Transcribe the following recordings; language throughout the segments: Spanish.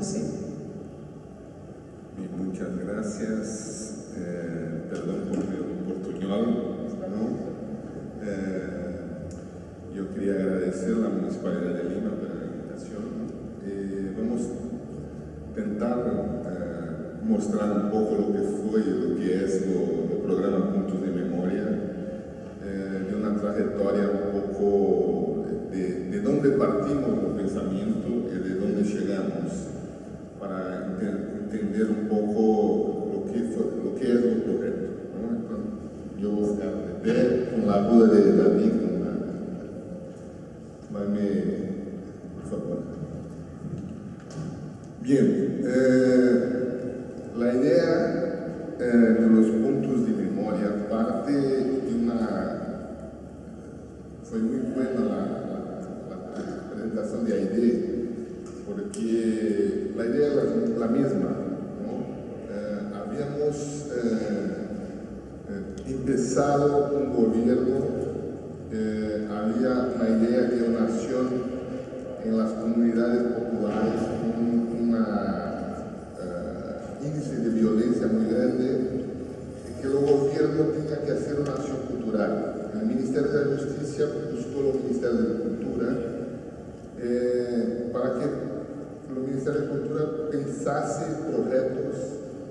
você. Muchas gracias. Perdón por mi portuñol, ¿no? Yo quería agradecer a la Municipalidad de Lima por la invitación. Vamos a intentar mostrar un poco lo que fue y lo que es el programa Puntos de Memoria, de una trayectoria un poco de dónde partimos el pensamiento y de dónde llegamos, para entender un poco lo que es el proyecto, ¿no? Entonces, yo voy a estar de pie con la ayuda de David. Por favor. Bien, la idea de los puntos de memoria parte de una... Fue muy buena la presentación de AID, porque la idea es la misma, ¿no? Habíamos empezado un gobierno, había la idea de una nación en las comunidades populares con un índice de violencia muy grande, y que el gobierno tenía que hacer una acción cultural. El Ministerio de la Justicia buscó el Ministerio de Cultura para que el Ministerio de Cultura pensase proyectos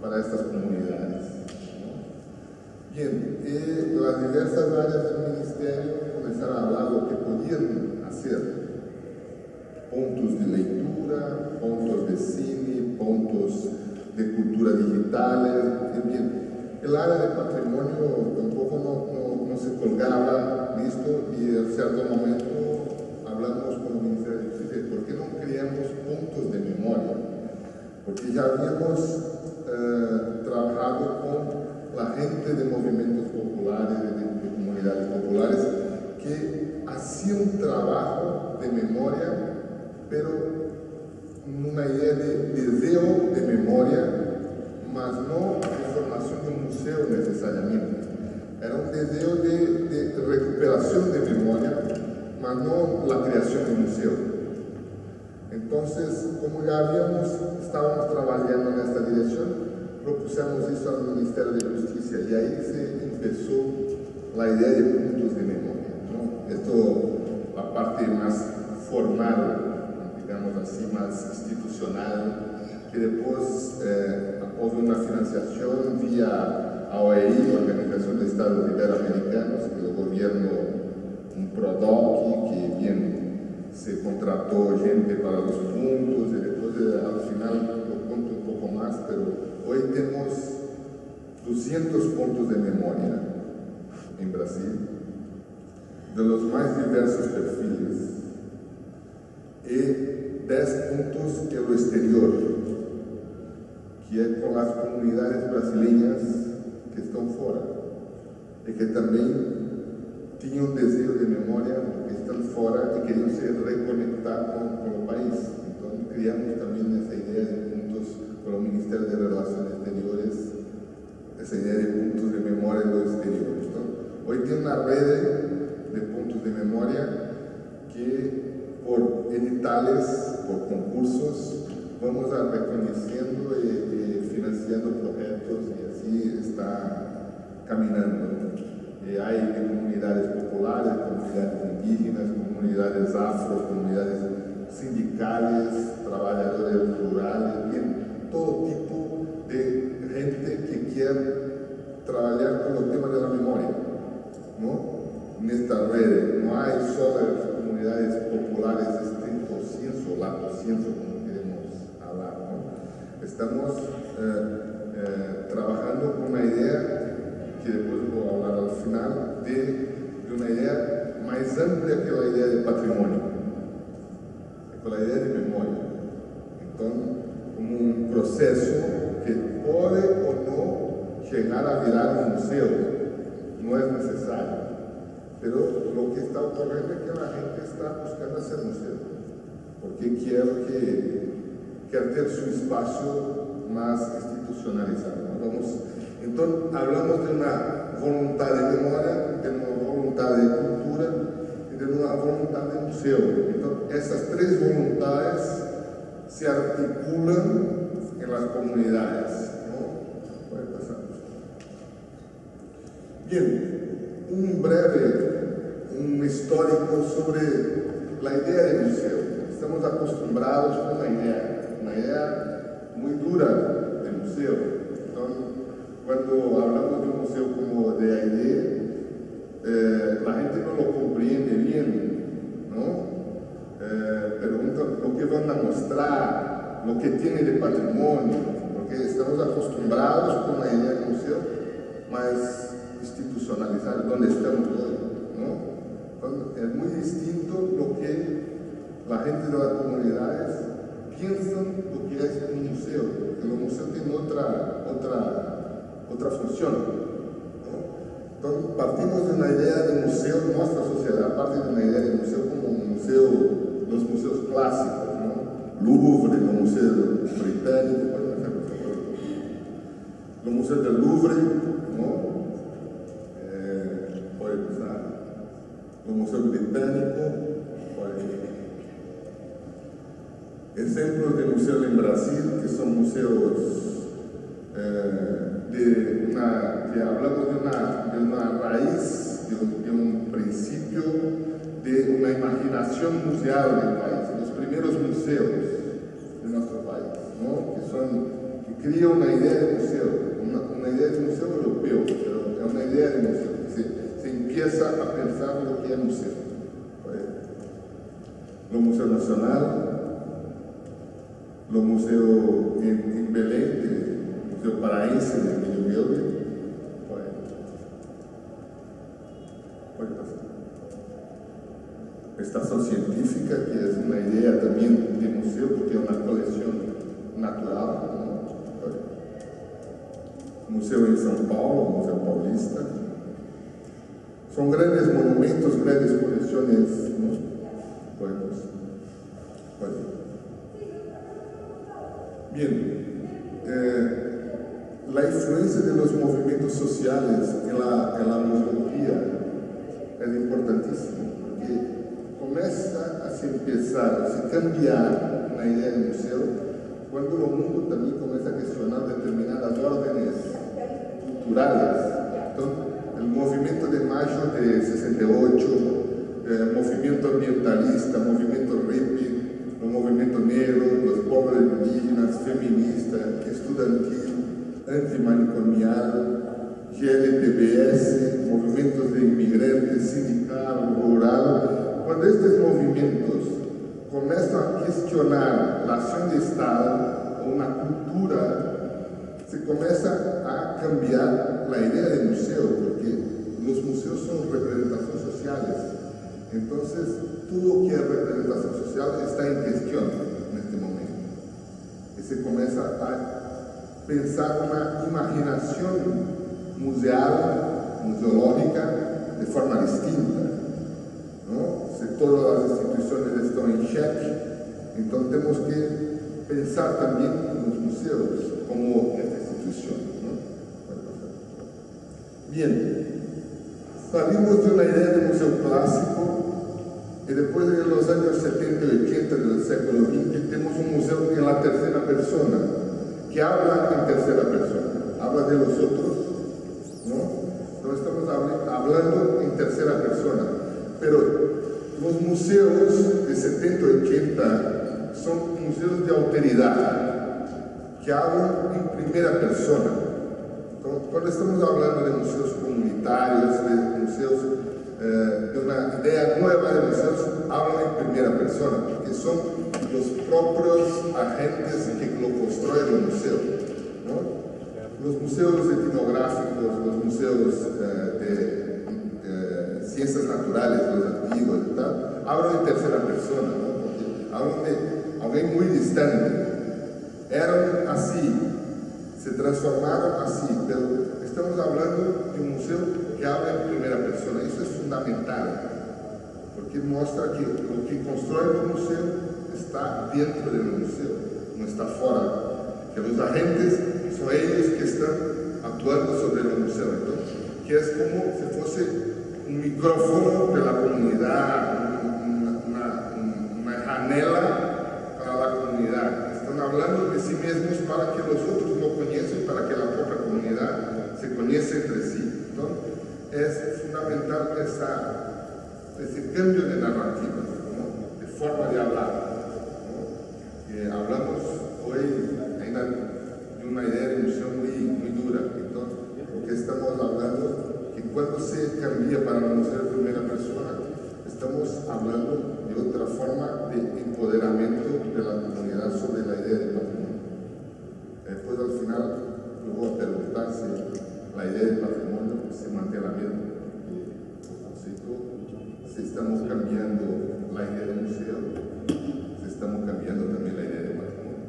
para estas comunidades. Bien, las diversas áreas del Ministerio comenzaron a hablar lo que podían hacer. Puntos de lectura, puntos de cine, puntos de cultura digital. Bien, el área de patrimonio tampoco no se colgaba listo, y en cierto momento hablamos con el Ministerio de Justicia, ¿por qué no creamos puntos de memoria? Porque ya habíamos trabajado con la gente de movimientos populares, de comunidades populares, que hacían un trabajo de memoria, pero una idea de deseo de memoria, mas no de formación de un museo necesariamente. Era un deseo de recuperación de memoria, mas no la creación de un museo. Entonces, como ya estábamos trabajando en esta dirección, propusemos eso al Ministerio de Justicia, y ahí se empezó la idea de puntos de memoria, ¿no? Esto, la parte más formal, digamos así, más institucional, que después hubo una financiación vía OEI, Organización de Estados Iberoamericanos, que el gobierno, un PRODOC, que bien se contrató gente para los puntos, y después al final lo cuento un poco más, pero hoy tenemos 200 puntos de memoria en Brasil, de los más diversos perfiles, y 10 puntos en lo exterior, que es con las comunidades brasileñas que están fuera, y que también tienen un deseo de memoria, porque están fuera y quieren se reconectar con el país. Entonces creamos también esa idea de puntos con el Ministerio de Relaciones Exteriores, esa idea de puntos de memoria en los exteriores, ¿no? Hoy tiene una red de puntos de memoria que por editales, por concursos, vamos a reconociendo y financiando proyectos, y así está caminando. Hay de comunidades populares, comunidades indígenas, comunidades afro, comunidades sindicales, trabajadores rurales, bien, todo tipo de gente que quiere trabajar con el tema de la memoria, ¿no? En esta red no hay solo las comunidades populares estricto sensu, lato sensu, como queremos hablar, ¿no? Estamos trabajando con una idea que después voy a hablar al final, de una idea más amplia que la idea de patrimonio, con la idea de memoria. Entonces, como un proceso que puede o no llegar a virar un museo, no es necesario, pero lo que está ocurriendo es que la gente está buscando hacer museo, porque quiere tener su espacio más institucionalizado. Entonces, hablamos de una voluntad de memoria, de una voluntad de cultura y de una voluntad de museo. Entonces, esas tres voluntades se articulan en las comunidades, ¿no? Puede pasar. Bien, un histórico sobre la idea de museo. Estamos acostumbrados con una idea muy dura de museo. Entonces, cuando hablamos de un museo como de AID, la gente no lo comprende bien, ¿no? Preguntan lo que van a mostrar, lo que tiene de patrimonio, porque estamos acostumbrados con la idea de museo más institucionalizada, donde estamos hoy, ¿no? Entonces, es muy distinto lo que la gente de las comunidades piensan lo que es un museo, porque los museos tienen otra función, ¿no? Entonces, partimos de una idea de museo, nuestra sociedad parte de una idea de museo como un museo, los museos clásicos, ¿no? Louvre, los museos británicos, por ejemplo, los museos del Louvre, ¿no? Puede pasar, los museos británicos, ejemplos de museos en Brasil, que son museos que hablamos de una raíz, de un principio, de una imaginación museal del país, los primeros museos de nuestro país, ¿no? que cría una idea de museo, una idea de museo europeo, pero es una idea de museo, que se empieza a pensar lo que es museo. Los museos nacionales, los museos en Belém, el Museo Paraense de Emílio Guilherme, puede pasar. Estación científica, que es una idea también de museo, porque es una colección natural, ¿no? Museo en São Paulo, Museo Paulista. Son grandes monumentos, grandes colecciones, ¿no? Bien, la influencia de los movimientos sociales en la museología es importantísima, porque comienza a se cambiar la idea del museo cuando el mundo también comienza a cuestionar determinadas órdenes culturales. Entonces, el movimiento de mayo de 68, el movimiento ambientalista, el movimiento hippie, el movimiento negro, los pobres indígenas, feminista, estudiantil, antimanicomial, GLTBS, movimientos de inmigrantes, sindical, rural. Cuando estos movimientos comienzan a cuestionar la acción de Estado o una cultura, se comienza a cambiar la idea del museo, porque los museos son representaciones sociales. Entonces, todo lo que es representación social está en cuestión en este momento. Y se comienza a pensar una imaginación museológica de forma distinta, ¿no? Si todas las instituciones están en cheque, entonces tenemos que pensar también en los museos como esta institución, ¿no? Bien, salimos de una idea de museo clásico y después de los años 70 y 80 del século XX tenemos un museo en la tercera persona, que habla en tercera persona, habla de los otros, ¿no? Entonces estamos hablando en tercera persona, pero los museos de 70 y 80 son museos de autoridad, que hablan en primera persona. Entonces, cuando estamos hablando de museos comunitarios, de museos, de una idea nueva de museos, hablan en primera persona, porque son los propios agentes que lo construyen el museo, ¿no? Los museos etnográficos, los museos de ciencias naturales, los antiguos y tal, hablan en tercera persona, ¿no? Porque hablan de alguien muy distante. Eran así, se transformaron así, pero estamos hablando de un museo que habla en primera persona. Eso es fundamental, porque muestra que lo que construye el museo está dentro del museo, no está fuera, que los agentes son ellos que están actuando sobre el museo, entonces, que es como si fuese un micrófono de la comunidad, una janela para la comunidad. hablando de sí mismos para que los otros lo conozcan, para que la propia comunidad se conozca entre sí. Entonces, es fundamental ese cambio de narrativa, ¿no? De forma de hablar. ¿No? Hablamos hoy ainda de una idea de emoción muy dura, entonces, porque estamos hablando que cuando se cambia para no ser primera persona, estamos hablando de otra forma de empoderamiento de la comunidad sobre la idea de patrimonio. Después al final, luego a preguntar si la idea de patrimonio se mantiene la misma. Si estamos cambiando la idea de museo, si estamos cambiando también la idea de patrimonio.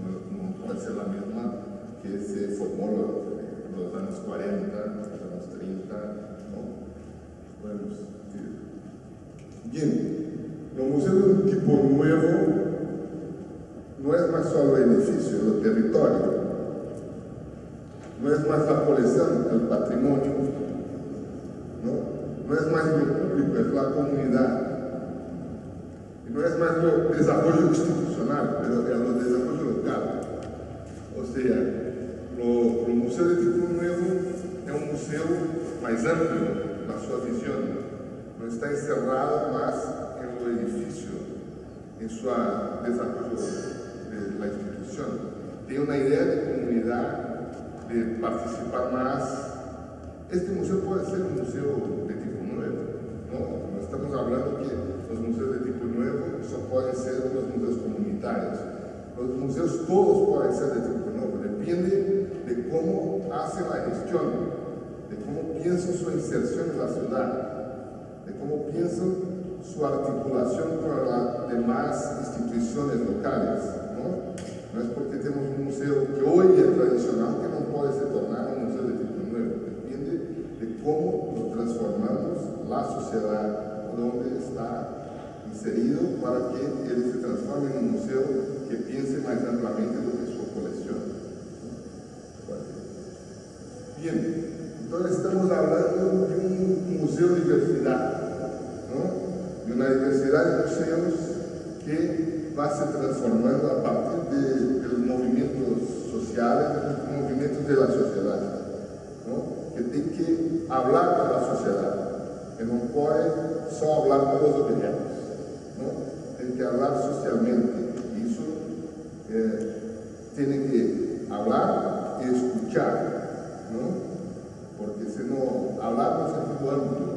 No puede ser la misma que se formó en los años 40, los años 30, ¿no? Bueno, bien, los museos de un tipo nuevo no es más solo el edificio, el territorio, no es más la colección, el patrimonio, no es más lo público, es la comunidad, y no es más lo desarrollo institucional, pero es lo desarrollo local. O sea, el museo de tipo nuevo es un museo más amplio na sua visión, no está encerrado más en lo edificio, en su desarrollo de la institución. Tiene una idea de comunidad, de participar más. Este museo puede ser un museo de tipo nuevo, ¿no? No estamos hablando que los museos de tipo nuevo solo pueden ser los museos comunitarios. Los museos todos pueden ser de tipo nuevo, depende de cómo hacen la gestión, de cómo piensan su inserción en la ciudad, de cómo piensan su articulación con las demás instituciones locales, ¿no? No es porque tenemos un museo que hoy es tradicional que no puede se tornar un museo de tipo nuevo. Depende de cómo lo transformamos la sociedad donde está inserido para que él se transforme en un museo que piense más ampliamente lo que es su colección. Bien, entonces estamos hablando de un museo de diversidad, ¿no? De una diversidad de museos que va a ser transformando a partir de los movimientos sociales, de los movimientos de la sociedad, ¿no? Que tiene que hablar con la sociedad, que no puede solo hablar con los objetos, ¿no? Tiene que hablar socialmente, y eso tiene que hablar y escuchar, ¿no? Porque si no hablamos en un ámbito,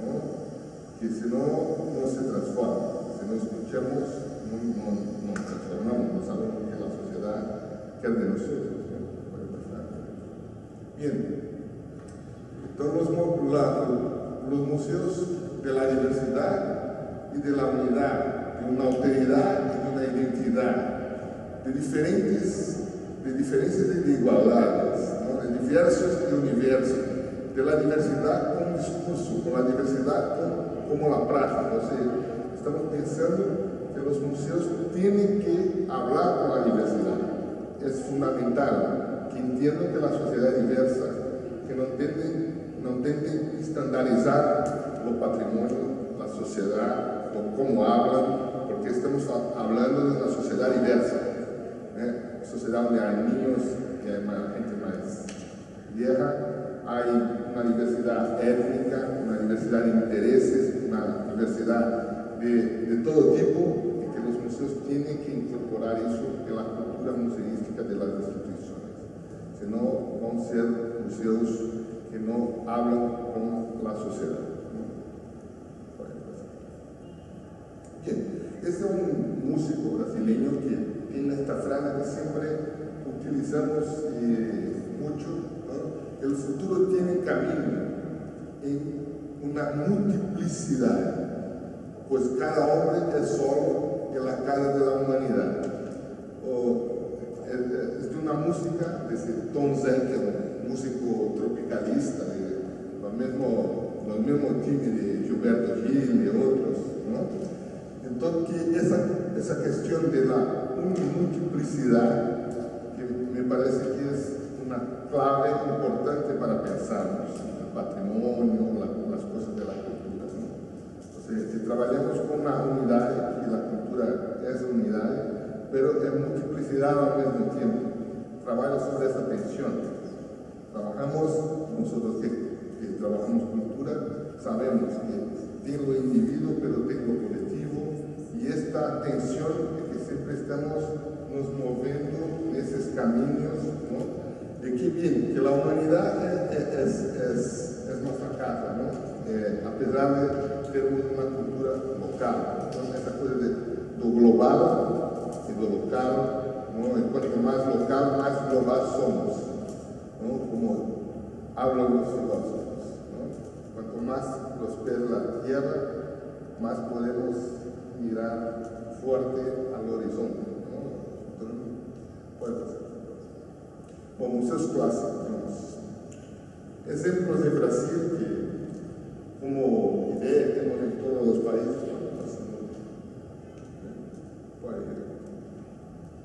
¿no? Que si no se transforma, si no escuchamos, no transformamos, no sabemos que la sociedad quiere de nosotros, ¿no? Bien, entonces los museos de la diversidad y de la unidad, de una alteridad y de una identidad, de diferencias y de igualdades, ¿no? De diversos y universos, de la diversidad como discurso, con la diversidad como la práctica. O sea, estamos pensando que los museos tienen que hablar con la diversidad. Es fundamental que entiendan que la sociedad es diversa, que no intenten estandarizar los patrimonios, la sociedad, o cómo hablan, porque estamos hablando de una sociedad diversa, ¿eh? Sociedad donde hay niños, que hay gente más vieja, hay una diversidad étnica, una diversidad de intereses, una diversidad de todo tipo, y que los museos tienen que incorporar eso en la cultura museística de las instituciones. Si no, van a ser museos que no hablan con la sociedad. Bien, este es un músico brasileño que tiene esta frase que siempre utilizamos mucho, ¿no? El futuro tiene camino en una multiplicidad, pues cada hombre es solo en la casa de la humanidad. Es de una música de ese Tom Zé, que es un músico tropicalista, los mismos times de Gilberto Gil y otros, ¿no? Entonces, esa cuestión de la multiplicidad, que me parece que es una clave importante para pensarnos el patrimonio, las cosas de la cultura, ¿no? O sea, si trabajamos con una unidad, y la cultura es unidad, pero es cuidado al mismo tiempo. Trabajo sobre esa tensión. Trabajamos, nosotros que trabajamos cultura, sabemos que tengo individuo, pero tengo colectivo, y esta tensión de que siempre estamos nos moviendo en esos caminos, ¿no? De que bien, que la humanidad es nuestra casa, ¿no? A pesar de tener una cultura local, ¿no? Esa cosa de lo global y lo local, ¿no? Y cuanto más local, más global somos, ¿no? Como hablan los filósofos, ¿no? Cuanto más prospera la tierra, más podemos mirar fuerte al horizonte, ¿no? Entonces, como museos clásicos, ejemplos de Brasil que, como idea, tenemos en todos los países,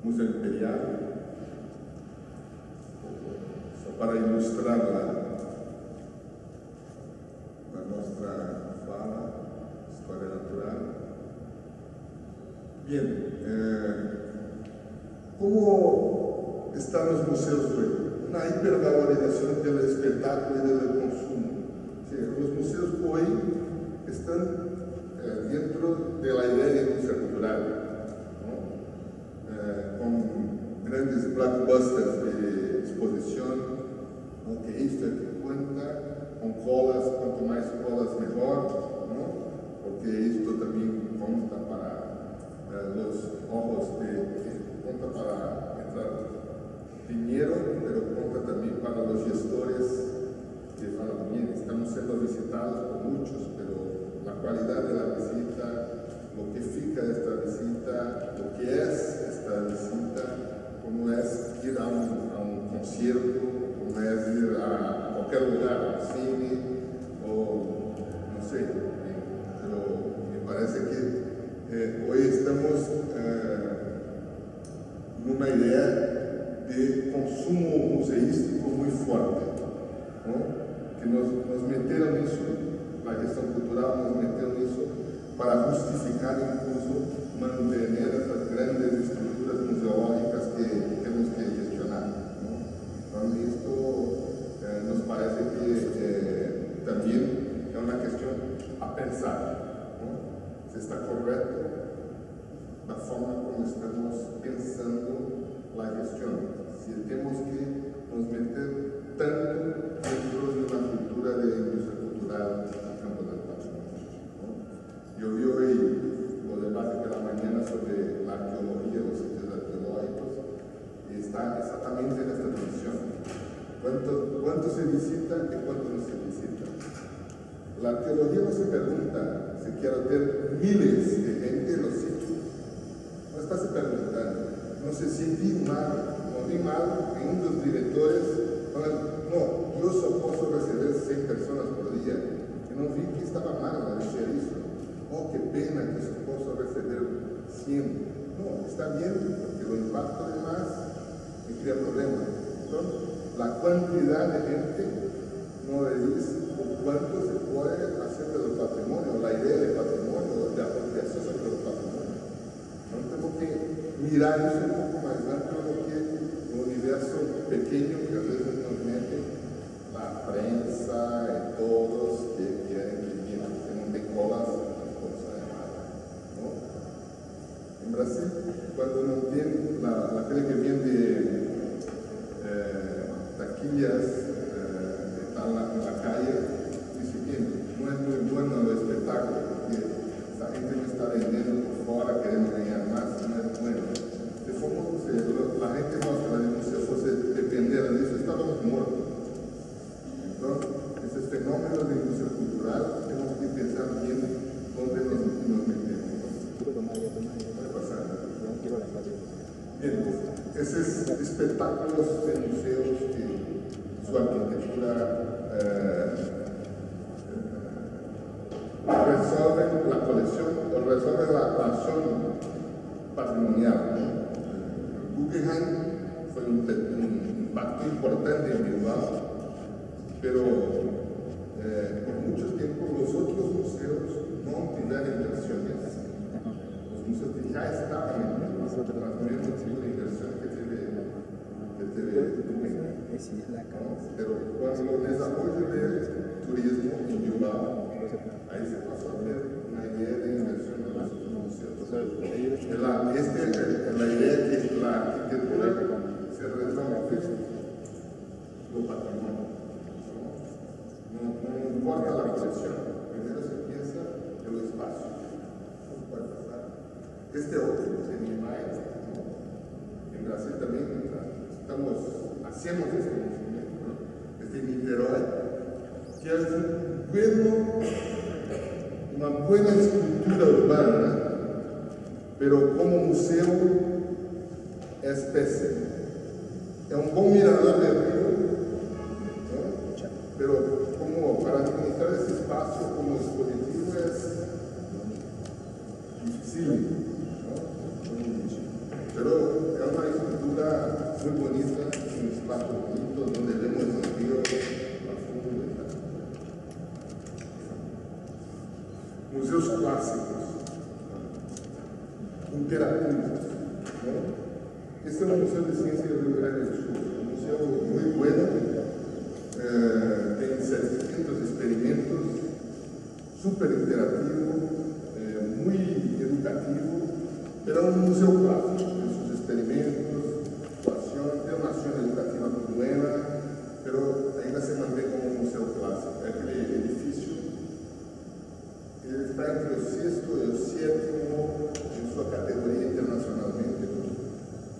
Museo Imperial, para ilustrar nuestra fala, historia natural. Bien, ¿cómo están los museos hoy? Una hipervalorización del espectáculo y del consumo. Sí, los museos hoy están dentro de la idea de industria cultural, ¿no? Con grandes blockbusters de exposición, ¿no? Que esto es que cuenta, con colas, cuanto más colas mejor, ¿no? Porque esto también consta para los ojos conta para entrar dinero, pero conta también para los gestores que falan bien. Estamos siendo visitados por muchos, pero la calidad de la visita, lo que fica esta visita, lo que es esta visita, como es ir a un concierto, como es ir a cualquier lugar, al cine, o no sé, pero me parece que hoy estamos en una idea de consumo museístico muy fuerte, ¿no? Que nos metieron eso, la gestión cultural nos metieron eso para justificar incluso mantener esas grandes estructuras museológicas que tenemos que gestionar, ¿no? Entonces esto nos parece que también es una cuestión a pensar, ¿no? Si está correcto la forma como estamos pensando la gestión, si tenemos que nos meter tanto dentro de una cultura de industria cultural al campo del patrimonio, ¿no? Yo vi hoy los debates de la mañana sobre la arqueología, los sitios arqueológicos, y está exactamente en esta división. ¿Cuánto se visita y cuánto no se visita? La arqueología no se pregunta si quiero tener miles de gente en los sitios. No está se preguntando. No sé si vi mal en uno de los directores, no, yo solo puedo recibir 100 personas por día. Y no vi que estaba mal decir eso. Oh, qué pena que solo puedo recibir 100. No, está bien, porque el impacto de más me crea problemas. Entonces, la cantidad de gente no le dice cuánto se puede hacer del patrimonio, la idea del patrimonio, de apropiación sobre el patrimonio. No tengo que mirar eso un poco más amplio que un universo pequeño que a veces nos mete la prensa y todos que quieren que no te colas las cosas de nada, ¿no? En Brasil, cuando nos viene la tele que viene de taquillas que están en la calle, dice bien, no es muy bueno el espectáculo, porque esa gente no está vendiendo por fuera, queremos ganar más, no es bueno. De forma que la gente nuestra, si fuese depender de eso, estábamos muertos. Entonces, esos fenómenos de industria cultural, tenemos que pensar bien dónde nos metemos. Puede pasar. Bien, esos espectáculos de museos que su arquitectura resuelven la colección o resuelven la acción patrimonial. Guggenheim fue un impacto importante en Bilbao, pero por mucho tiempo los otros museos no tuvieron inversiones. Los museos que ya estaban en Bilbao primer motivo de inversión que tiene Domingo. Pero cuando el desarrollo del turismo en Bilbao, ahí se pasó a ver una idea de inversión en los museos. La idea que la arquitectura se retromete lo patrimonio. No importa la colección, primero se piensa en el espacio. Este otro, en Imae, en Brasil también hacemos este movimiento, ¿no? Este Niterói, que es una buena escultura urbana, pero como museo es pésimo. Es un buen mirador del río, ¿no? Pero como para administrar ese espacio como dispositivo es difícil, ¿no? Pero es una escultura muy bonita, un espacio bonito donde vemos el río profundo y tal. Museos clásicos, interactivos, ¿no? Este es un museo de ciencia de Río Grande del Sur, un museo muy bueno, tiene 700 experimentos, súper interactivo, muy educativo, pero un museo clásico en sus experimentos, actuación, tiene una acción educativa muy buena, pero ainda se mantiene como un museo clásico. Aquel edificio está entre el sexto y el séptimo en su categoría internacionalmente,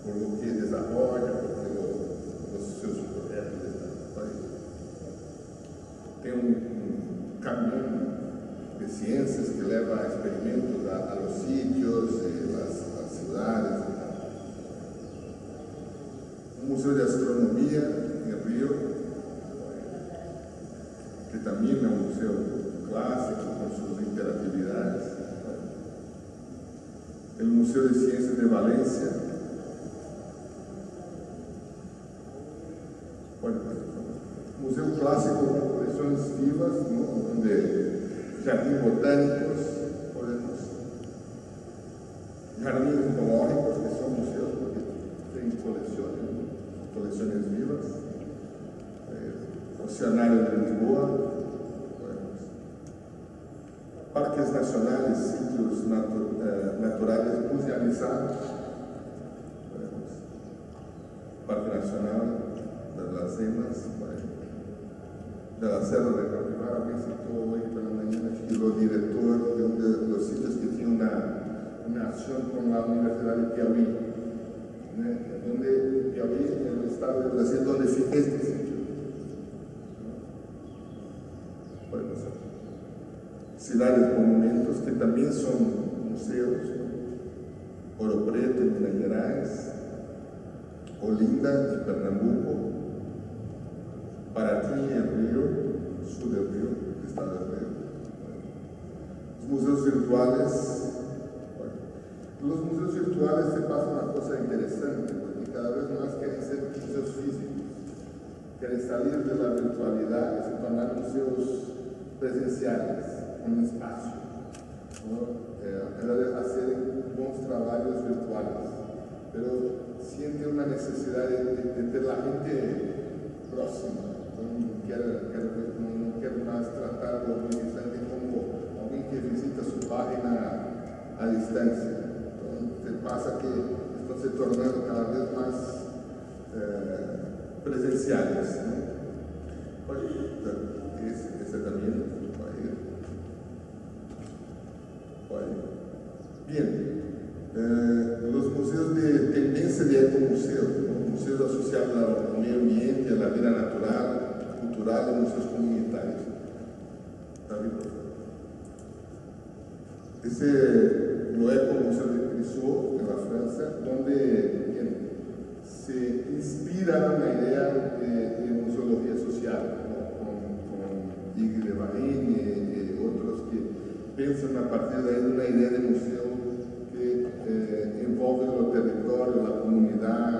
por lo que desarrolla, por los seus proyectos de país. Tiene un camión de ciencias que lleva experimentos a los sitios, las ciudades. Un museo de astronomía en Río, que también es un museo clásico con sus interactividades. El Museo de Ciencias de Valencia. Bueno, museo clásico con colecciones vivas, ¿no? Donde jardín botánicos, podemos, jardines zoológicos, que son museos porque tienen colecciones, ¿no? Colecciones vivas, Oceanário de Lisboa, parques nacionales, sitios naturales musealizados, Parque Nacional de las Emas, de la Serra de Capivara, me citó hoy por la mañana que el director de uno de los sitios que tiene una acción con la Universidad de Piauí, ¿no? Donde Piauí, en el estado de Brasil, donde fica este sitio. Bueno, ciudades, monumentos que también son museos, ¿no? Ouro Preto en Minas Gerais, Olinda en Pernambuco, Paraty en Río, sur del Río, estado del Río. Los museos virtuales. Bueno, los museos virtuales se pasa una cosa interesante, porque cada vez más quieren ser museos físicos, quieren salir de la virtualidad y se tornar museos presenciales, un espacio, ¿no? A pesar de hacer buenos trabajos virtuales, pero siente una necesidad de tener la gente próxima. No quiero más tratar al visitante como alguien que visita su página a distancia. Entonces pasa que están se tornando cada vez más presenciales, ¿no? Oye, ese también va a ir. Bien, los museos de tendencia de ecomuseos, ¿no? Museos asociados al medio ambiente, a la vida natural, cultural, y museos comunitarios. David, por favor. Ese lo Ecomuseo de Crisó, en la Francia, donde bien, se inspira una idea de museología social, ¿no? con Iggy de Varini y otros que piensan a partir de ahí una idea de museo que envolve el territorio, la comunidad.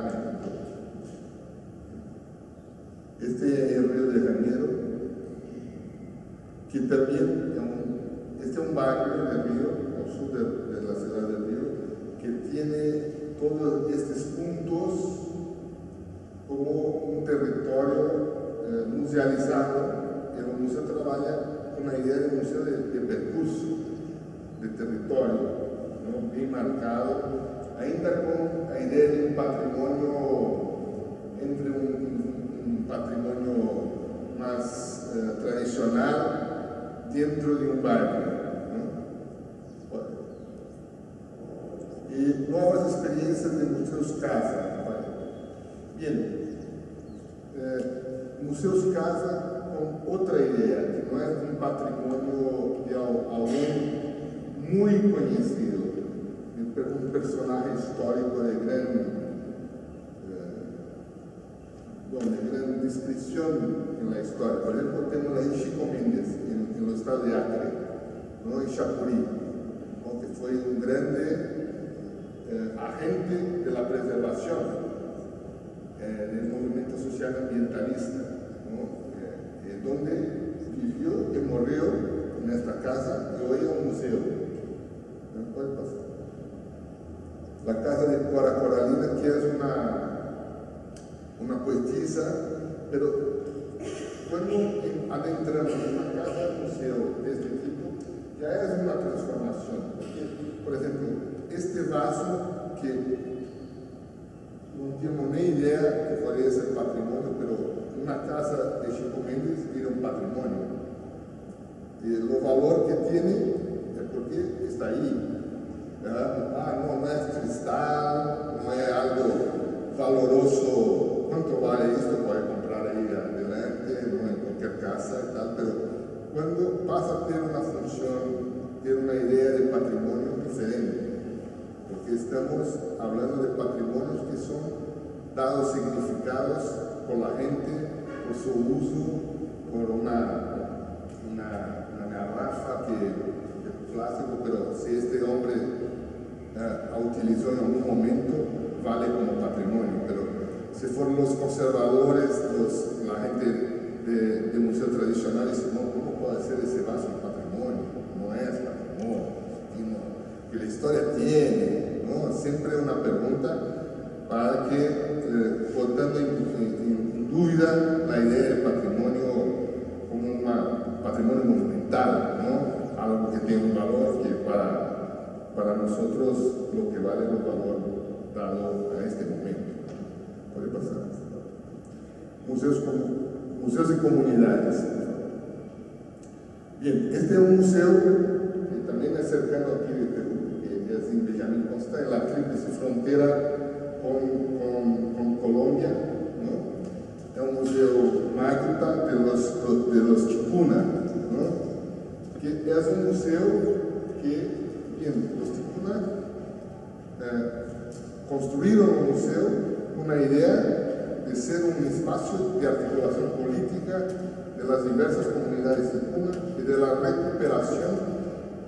Este es el Río de Janeiro, que también este es un barrio del Río, al sur de la ciudad del Río, que tiene todos estos puntos como un territorio musealizado. El museo trabaja con la idea de museo de percurso, de territorio, ¿no? Bien marcado, ainda con la idea de un patrimonio, entre un patrimonio más tradicional dentro de un barrio, ¿no? Bueno. Y nuevas experiencias de museos casa. ¿Vale? Bien, museos casa con otra idea, que no es un patrimonio de aún muy conocido, un personaje histórico de gran descripción en la historia. Por ejemplo, tenemos ahí Chico Méndez, en el estado de Acre, ¿no? En Chapuri, ¿no? Que fue un grande agente de la preservación del movimiento social ambientalista, ¿no? Donde vivió y murió en esta casa y hoy es un museo. ¿No puede pasar? La casa de Cora Coralina, que es una poetisa, pero cuando adentramos en una casa de museo de este tipo, ya es una transformación. Porque, por ejemplo, este vaso que no tengo ni idea que podría ser patrimonio, pero una casa de Chico Méndez era un patrimonio. Y el valor que tiene es porque está ahí. No es cristal, no es algo valoroso. ¿Cuánto vale esto? Puede comprar ahí adelante, ¿no? En cualquier casa y tal, pero cuando pasa a tener una función, tiene una idea de patrimonio diferente. Porque estamos hablando de patrimonios que son dados significados por la gente, por su uso, por una garrafa que es plástico, pero si este hombre utilizó en algún momento, vale como patrimonio. Pero si fueron los conservadores, la gente de museos tradicionales, no, ¿cómo puede ser ese vaso un patrimonio? No es patrimonio, sino que la historia tiene, ¿no? Siempre una pregunta para que, botando en duda la idea del patrimonio como un patrimonio monumental, ¿no? Algo que tiene un valor que para nosotros lo que vale es el valor dado a este momento. Puede pasar. Museos y comunidades. Bien, este es un museo que también es cercano aquí de Perú, que es en Benjamín Constant, en la tríplice frontera con Colombia, ¿no? Es un museo Magpa de los Chipuna, ¿no? Que es un museo que, bien, los Chipuna construyeron un museo con la idea de ser un espacio de articulación política de las diversas comunidades Chipuna y de la recuperación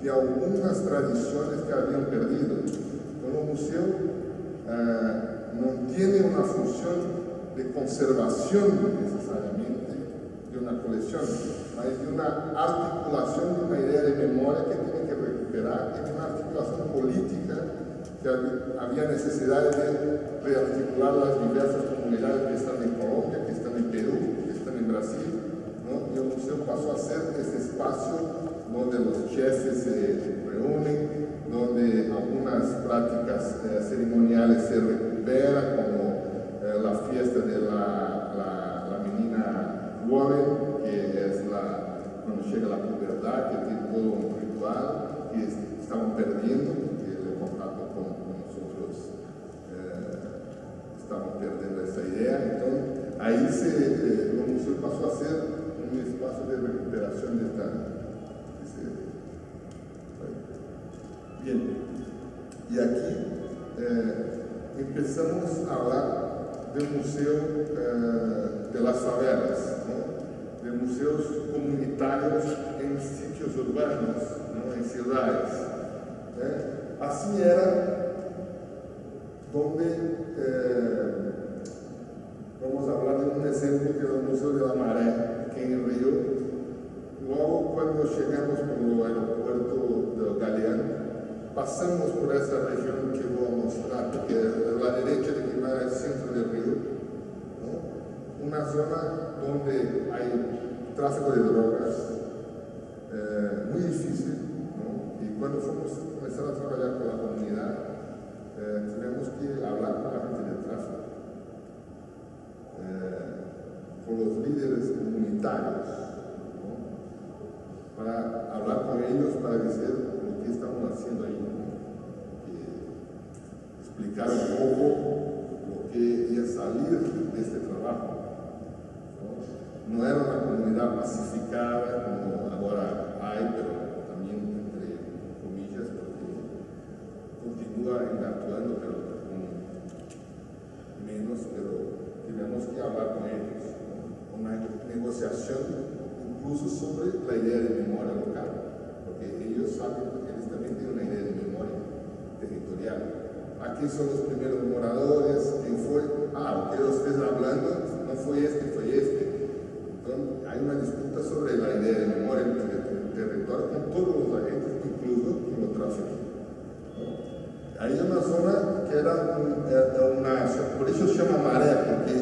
de algunas tradiciones que habían perdido. Pero un museo no tiene una función de conservación necesariamente de una colección, hay una articulación de una idea de memoria que tiene que recuperar, y una articulación política que había necesidad de rearticular las diversas comunidades que están en Colombia, que están en Perú, que están en Brasil, ¿no? Y el museo pasó a ser ese espacio donde los jefes se reúnen, donde algunas prácticas ceremoniales se recuperan, como la fiesta de la menina joven, que es cuando llega la pubertad, que tiene todo un ritual que estaban perdiendo, porque el contacto con nosotros estamos perdiendo esa idea. Entonces, ahí el museo pasó a ser un espacio de recuperación de esta. Bien, y aquí empezamos a hablar del museo de las favelas, ¿no? De museos comunitarios en sitios urbanos, ¿no? En ciudades. Así era donde, vamos a hablar de un ejemplo que es el Museo de la Maré, aquí en el Río. Luego, cuando llegamos por el aeropuerto de Galeano, pasamos por esa región que voy a mostrar, que es zona donde hay tráfico de drogas, muy difícil, ¿no? Y cuando comenzar a trabajar con la comunidad, tenemos que hablar con la gente del tráfico, con los líderes comunitarios, ¿no? Para hablar con ellos, para decir lo que estamos haciendo ahí, ¿no? Explicar un poco lo que es salir de este trabajo, ¿no? No era una comunidad pacificada como ahora hay, pero también entre comillas, porque continúa actuando, pero con menos, pero tenemos que hablar con ellos, ¿no? Una negociación incluso sobre la idea de memoria local, porque ellos saben que ellos también tienen una idea de memoria territorial. Aquí son los primeros moradores, ¿quién fue? Lo que ustedes hablando no fue este, fue este. Entonces, hay una disputa sobre la idea de memoria del territorio con todos los agentes, incluso con los tráficos. Hay una zona que era por eso se llama maré, porque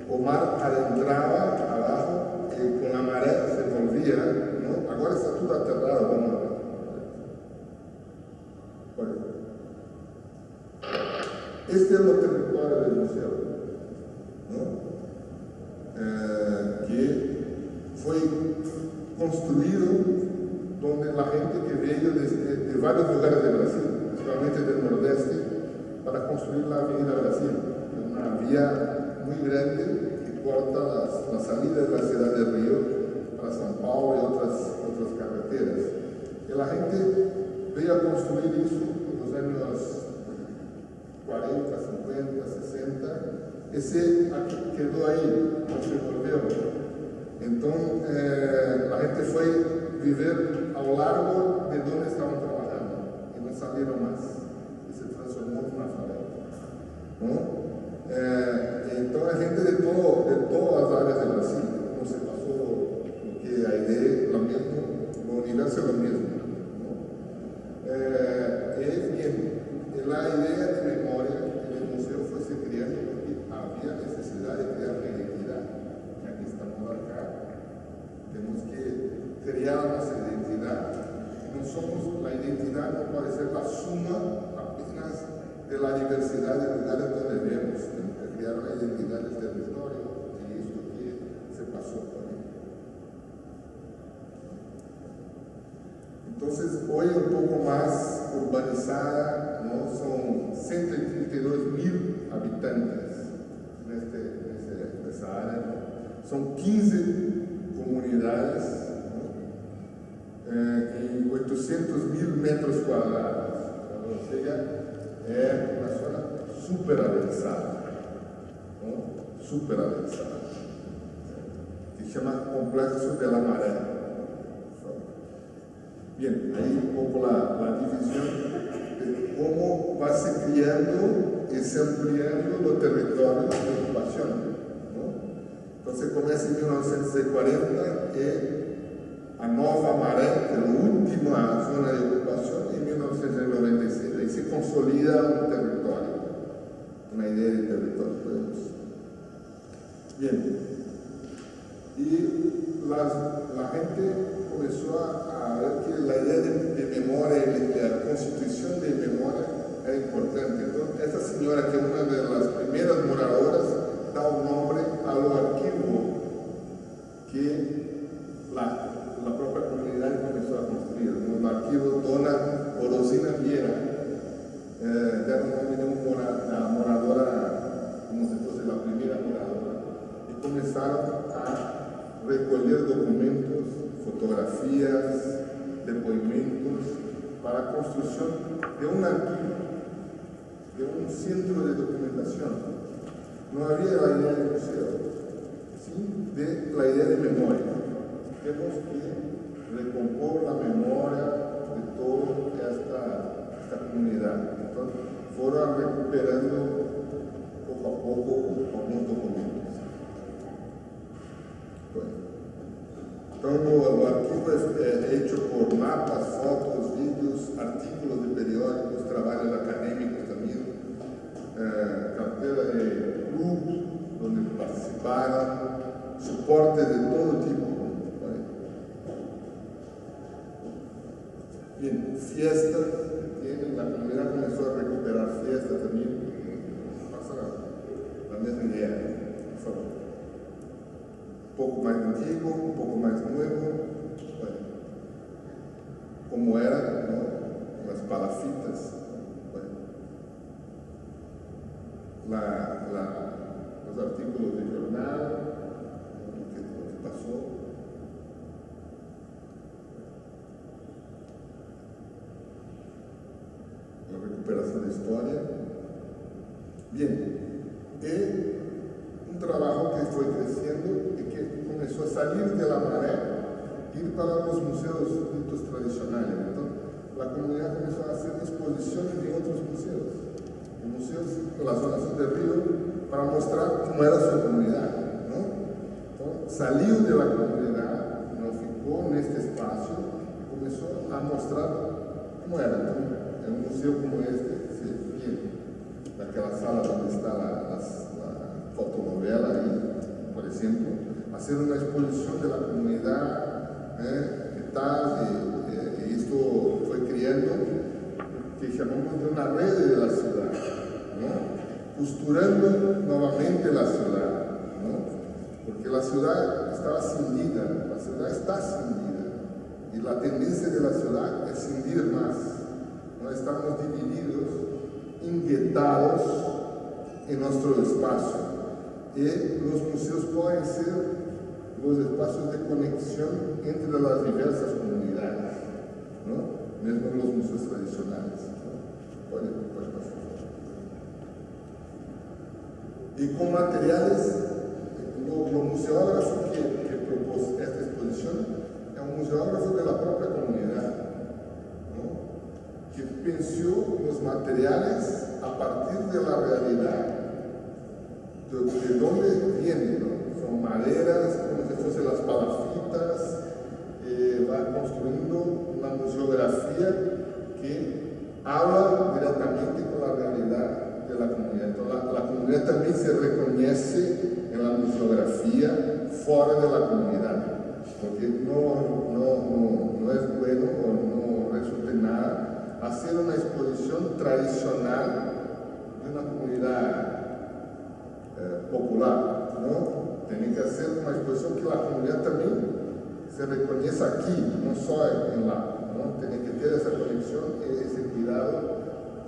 o mar adentraba abajo, con la maré se volvía, ¿no? Ahora está todo aterrado, vamos a ver. Bueno. Este es el territorio del museo, ¿no? Que fue construido donde la gente que vino de varios lugares de Brasil, principalmente del Nordeste, para construir la Avenida Brasil, una vía muy grande que corta la salida de la ciudad de Río para São Paulo y otras carreteras. Y la gente veio a construir eso en los años 40, 50, 60, ese quedó ahí, no se volvió. Entonces, la gente fue a vivir a lo largo de donde estaban trabajando y no salieron más. Y se transformó en una favela, ¿no? Entonces, gente de todas las áreas de Brasil, no se pasó porque la idea, lo mismo, el universo es lo mismo, ¿no? Es bien. La idea de memoria en el museo fue se creando porque había necesidad de crear una identidad. Ya que estamos acá, tenemos que crear nuestra identidad. La identidad no puede ser la suma apenas de la diversidad de lugares donde vivimos. Tenemos que crear una identidad del territorio y esto que se pasó por ahí. Entonces, hoy un poco más urbanizada, ¿no? Son 132.000 habitantes en esta área, ¿no? Son 15 comunidades, ¿no? En 800.000 metros cuadrados, o sea, es una zona súper avanzada, ¿no? Súper avanzada, que se llama Complexo de la Maré. Bien, ahí un poco la división de cómo va se criando y se ampliando los territorios de ocupación, ¿no? Entonces comienza en 1940 a Nova Maré, que es la última zona de ocupación, en 1996. Ahí se consolida un territorio, una idea de territorio. Bien, y la gente comenzó a ver que la idea de memoria y la constitución de memoria era importante. Entonces, esta señora, que es una de las primeras moradoras, da un nombre a lo archivo que la propia comunidad comenzó a construir. Un archivo Dona Orosina Vieira, da un nombre de una moradora, como si fuese la primera moradora, y comenzaron a recolher documentos, fotografías, depoimentos para la construcción de un archivo, de un centro de documentación. No había la idea de museo, ¿sí? De la idea de memoria. Tenemos que recompor la memoria de toda esta comunidad. Entonces, fueron recuperando poco a poco algunos documentos. Bueno, el archivo es hecho por mapas, fotos, vídeos, artículos de periódicos, trabajos académicos también, cartera de club, donde participamos participaron, soportes de todo tipo. Bien, fiestas, ¿entienden? La comunidad comenzó a recuperar fiestas también. Pasa la misma idea. Un poco más antiguo, un poco más nuevo. Bueno, como eran, ¿no? Las palafitas. Bueno, los artículos de jornal, lo que pasó. La recuperación de historia. Bien, un trabajo que fue creciendo y que comenzó a salir de la marea, ir para los museos ditos tradicionales. Entonces, la comunidad comenzó a hacer exposiciones de otros museos, de la zona sur del río, para mostrar cómo era su comunidad, ¿no? Entonces, salió de la comunidad, no ficó en este espacio y comenzó a mostrar cómo era, ¿no? En un museo como este, sí, bien, aquella sala donde está la fotonovela, y, por ejemplo, hacer una exposición de la comunidad, qué tal, y esto fue creando, que llamamos de una red de la ciudad, ¿no? Costurando nuevamente la ciudad, ¿no? Porque la ciudad estaba cindida, la ciudad está cindida, y la tendencia de la ciudad es cindir más. No estamos divididos, inyectados en nuestro espacio. Y los museos pueden ser los espacios de conexión entre las diversas comunidades, ¿no? Mesmo en los museos tradicionales. Puede pasar. Y con materiales, lo museógrafo que propuso esta exposición es un museógrafo de la propia comunidad, que pensó los materiales a partir de la realidad, de dónde vienen, ¿no? Son maderas, como si fuesen las palafitas, va construyendo una museografía que habla directamente con la realidad de la comunidad. Entonces, la comunidad también se reconoce en la museografía fuera de la comunidad, porque no es bueno o no resulta nada hacer una exposición tradicional de una comunidad popular, ¿no? Tiene que hacer una exposición que la comunidad también se reconozca aquí, no solo en la, ¿no? Tiene que tener esa conexión y ese cuidado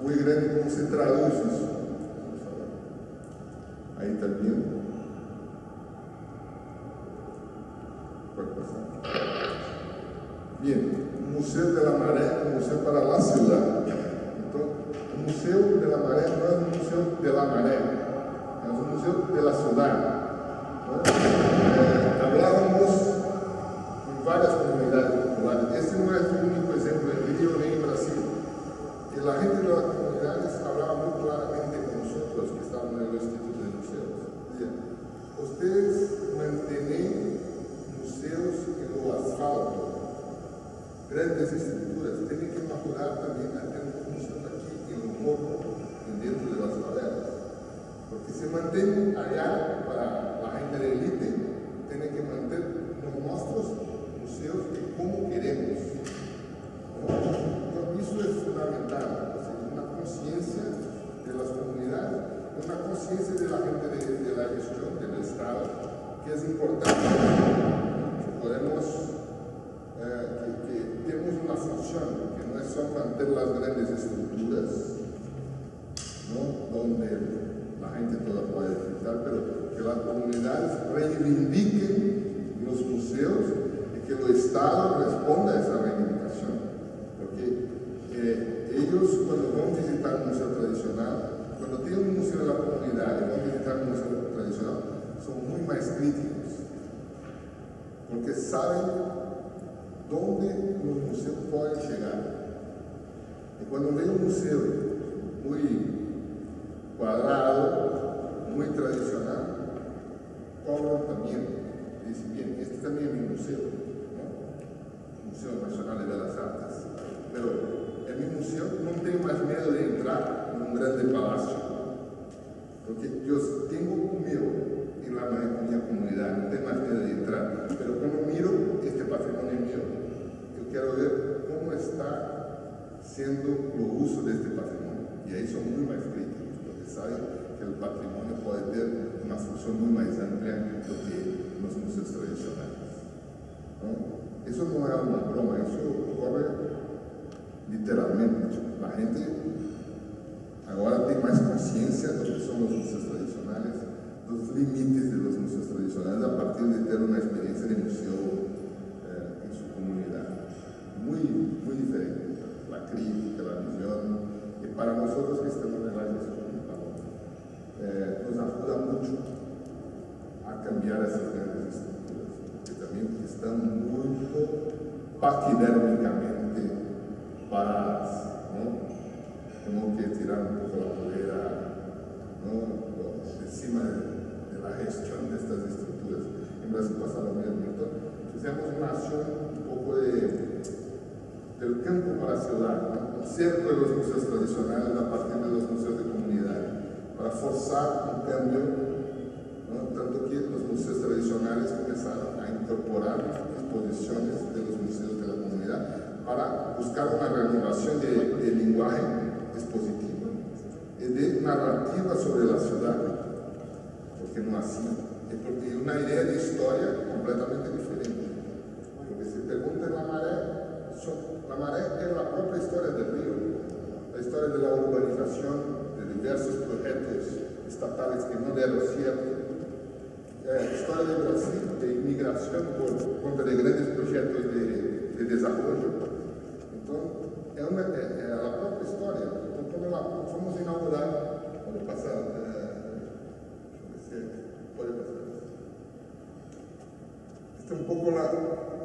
muy grande como se traduce eso. Ahí también. Bien, un museo de la marea, un museo para la ciudad. Entonces, un museo de la marea no es un museo de la marea, es un museo de la ciudad, ¿no? Hablábamos en varias comunidades populares. Este no es el único ejemplo en Río ni en Brasil. Que la gente de las comunidades hablaba muy claramente con nosotros que estábamos en el Instituto de Museos. Decían, ustedes mantienen museos en lo asfalto, grandes estructuras, tienen que mejorar también a tener museos aquí en lo morro, dentro de las favelas. Porque se mantienen allá para la gente de élite, tienen que mantener nuestros museos de cómo queremos, ¿no? Eso es fundamental, o sea, una conciencia de las comunidades, una conciencia de la gente de la gestión, del Estado, que es importante. Podemos, que tenemos una función, que no es solo mantener las grandes estructuras, ¿no? Donde la gente toda puede disfrutar, pero que las comunidades reivindiquen los museos y que el Estado responda a esa reivindicación. Porque ellos, cuando van a visitar un museo tradicional, cuando tienen un museo en la comunidad y van a visitar un museo tradicional, son muy más críticos, porque saben dónde los museos pueden llegar. Y cuando ven un museo muy cuadrado, muy tradicional, cobran también. Dicen, bien, este también es mi museo, ¿no? Museo Nacional de Bellas Artes. Pero en mi museo no tengo más miedo de entrar en un grande palacio. Porque yo tengo conmigo en la minha comunidad, no tengo más miedo de entrar, pero cuando miro este patrimonio mío, yo quiero ver cómo está siendo el uso de este patrimonio. Y ahí son muy más críticos, porque saben que el patrimonio puede tener una función muy más amplia do que los museos tradicionales, ¿no? Eso no es una broma, eso ocurre literalmente. La gente agora tem mais consciência do que são os museus tradicionais, dos limites de los museos tradicionais, a partir de ter uma experiência de museu em sua comunidade. Muito diferente. A crítica, a visão. E para nós que estamos na gestão, nos ajuda muito a cambiar essas grandes estruturas, que também estão muito paquidérmicamente paradas, ¿no? Tenemos que tirar un poco la pobreza, ¿no?, de encima de la gestión de estas estructuras. En Brasil pasa lo mismo. Entonces, hicimos una acción un poco del campo para la ciudad, ¿no?, cerca de los museos tradicionales, a partir de los museos de comunidad, para forzar un cambio, ¿no?, tanto que los museos tradicionales comenzaron a incorporar exposiciones de los museos de la comunidad para buscar una renovación de lenguaje expositiva y de narrativa sobre la ciudad, porque no así, porque una idea de historia completamente diferente. Porque se pregunta la maré es la propia historia del río, la historia de la urbanización, de diversos proyectos estatales que no dieron cierto, la historia de Brasil, de inmigración por cuenta de grandes proyectos de desarrollo. Entonces, es la propia historia. Entonces, cuando fomos a inaugurar, puede pasar, puede pasar. Esta es un poco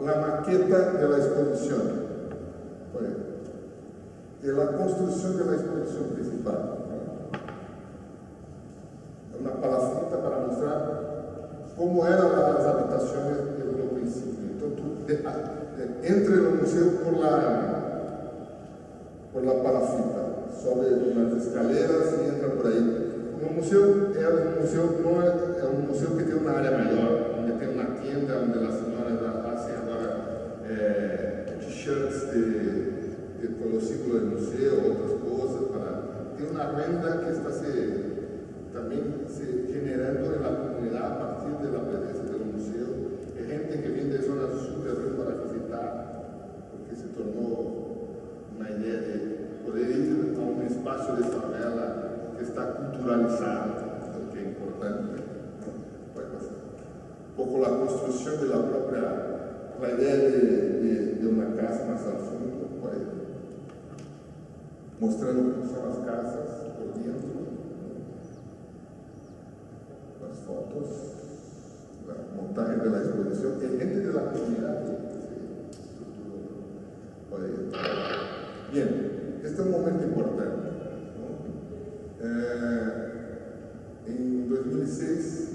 la maqueta de la exposición. De la construcción de la exposición principal. Una palafita para mostrar cómo eran las habitaciones desde el principio. Entonces, entre el museo por la palafita, sobre unas escaleras y entra por ahí. Un museo no es un museo que tiene una área mayor, donde tiene una tienda donde las señoras hacen ahora t-shirts con los símbolos del museo, otras cosas. Tiene una renta que está también generando en la comunidad a partir de la presencia del museo. Hay gente que viene de zonas súper para visitar, porque se tornó una idea de poder ir a un espacio de favela que está culturalizado, lo que es importante. Un poco la construcción de la idea de una casa más al fondo, mostrando cómo son las casas por dentro, las fotos, la montaje de la exposición, hay gente de la comunidad que se estructuró. Bien, este es un momento importante, ¿no? En 2006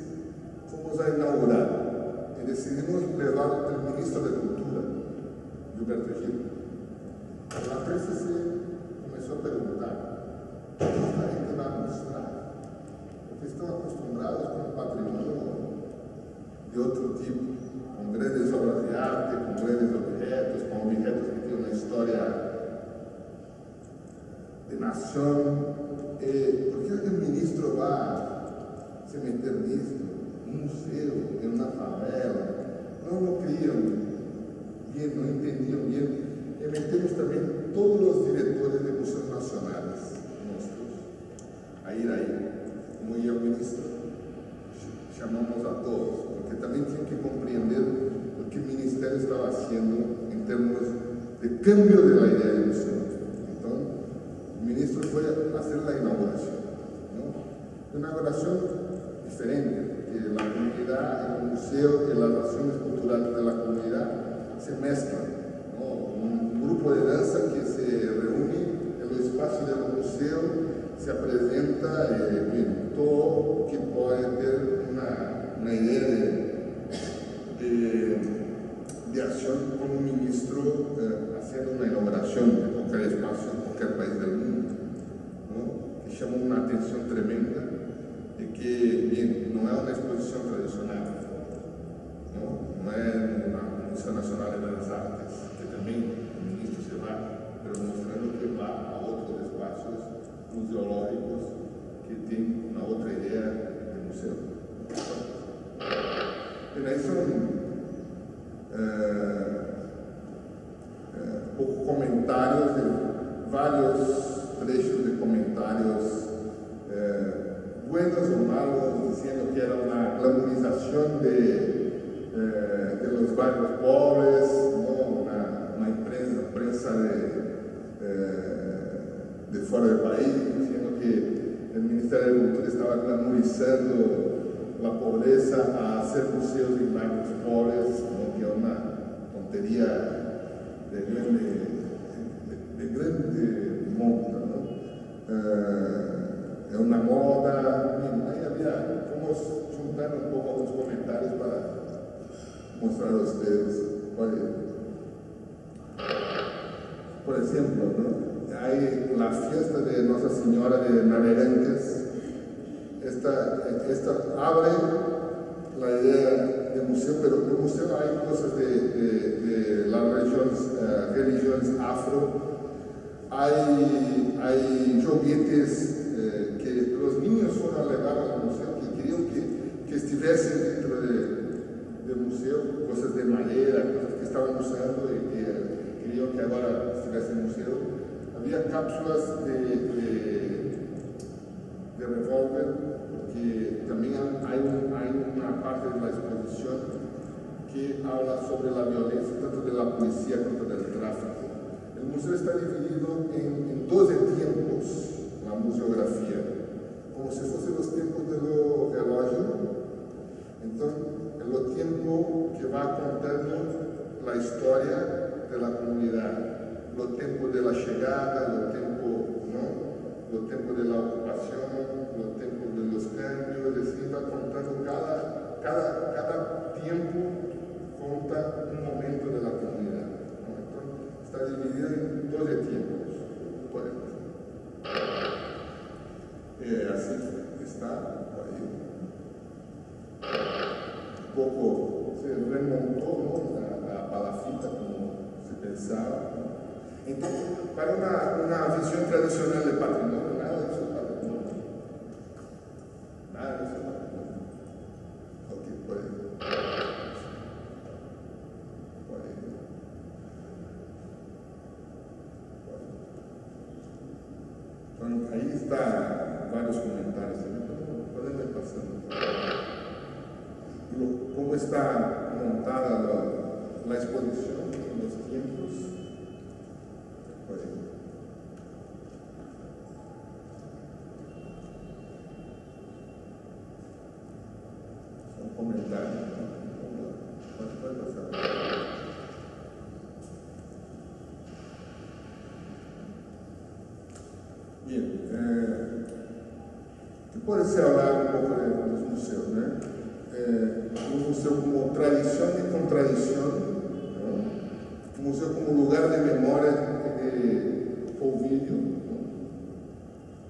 fuimos a inaugurar y decidimos llevar al ministro de Cultura, Gilberto Gil. La prensa comenzó a preguntar: ¿qué esta gente va a mostrar? Porque están acostumbrados con un patrimonio de otro tipo, con grandes obras de arte, con grandes objetos, con objetos que tienen una historia de nación. ¿Por qué el ministro va a se meter en esto? Un museo, en una favela. No lo creían bien, no entendían bien. Y metemos también todos los directores de museos nacionales nuestros a ir ahí. Como iba el ministro, llamamos a todos, porque también tienen que comprender lo que el ministerio estaba haciendo en términos de cambio de la idea del museo. Entonces, el ministro fue a hacer la inauguración, ¿no? Una inauguración diferente, que la comunidad, el museo y las relaciones culturales de la comunidad se mezclan, ¿no? Un grupo de danza que se reúne en el espacio del museo, se presenta todo que puede tener una idea de acción con un ministro haciendo una inauguración en cualquier espacio, en cualquier país del mundo, ¿no? Que llama una atención tremenda. que, bien, no es una exposición tradicional, no es una Museo Nacional de Bellas Artes, que también el ministro se va, pero mostrando que va a otros espacios museológicos que tienen una otra idea de museo. Bien, ahí son comentarios, de varios trechos de comentarios buenos o malos, diciendo que era una glamorización de los barrios pobres, ¿no? una prensa de fuera del país, diciendo que el Ministerio de Cultura estaba glamorizando la pobreza a hacer museos en barrios pobres, ¿no? Que es una tontería de grande monta, ¿no? Es una moda. Bien, ahí vamos juntando un poco los comentarios para mostrar a ustedes. Por ejemplo, ¿no? Hay la fiesta de Nuestra Señora de Navegantes. Esta abre la idea de museo, pero en el museo hay cosas de las religiones afro, hay juguetes que los niños fueron a llevar al museo, que querían que estuviesen dentro del museo, cosas de madera, cosas que estaban usando y que querían que ahora estuviesen en el museo. Había cápsulas de revólver, que también hay una parte de la exposición que habla sobre la violencia tanto de la policía como del tráfico. El museo está dividido en 12 tiempos, la museografía, como si fuesen los tiempos del reloj. Entonces, el tiempo que va contando la historia de la comunidad, los tiempos de la llegada, los tiempos de la ocupación, los tiempos de los cambios, es decir, va contando cada tiempo conta un momento de la comunidad, ¿no? Entonces, está dividido en 12 tiempos. Bueno, así está por ahí. Un poco se remontó, ¿no? la palafita como se pensaba, ¿no? Entonces, para una visión tradicional del patrimonio, nada de eso es patrimonio. Nada de eso es patrimonio. Ok, por ahí. Bueno, ahí están varios comentarios también, pueden ir pasando. Cómo está montada la exposición en los tiempos. Son comentarios, ¿no? Puede pasar. Bien, ¿qué puede ser hablar un poco de los museos, ¿no? Un museo como tradición y contradicción, ¿no? Un museo como lugar de memoria de Ovidio, ¿no?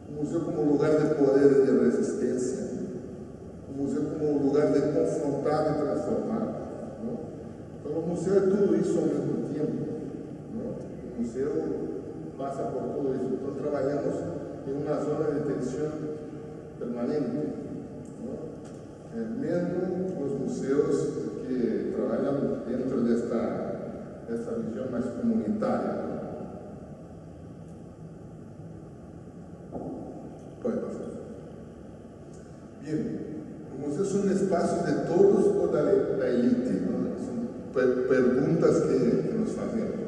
Un museo como lugar de poder y de resistencia, un museo como lugar de confrontar y transformar, ¿no? Pero el museo es todo eso al mismo tiempo, ¿no? El museo pasa por todo eso. Entonces trabajamos en una zona de tensión permanente, ¿no? Mesmo los museos que trabajan dentro de esta visión más comunitaria, ¿no? Puede pasar. Bien, los museos son espacios de todos o de la élite, ¿no? Son preguntas que nos hacemos.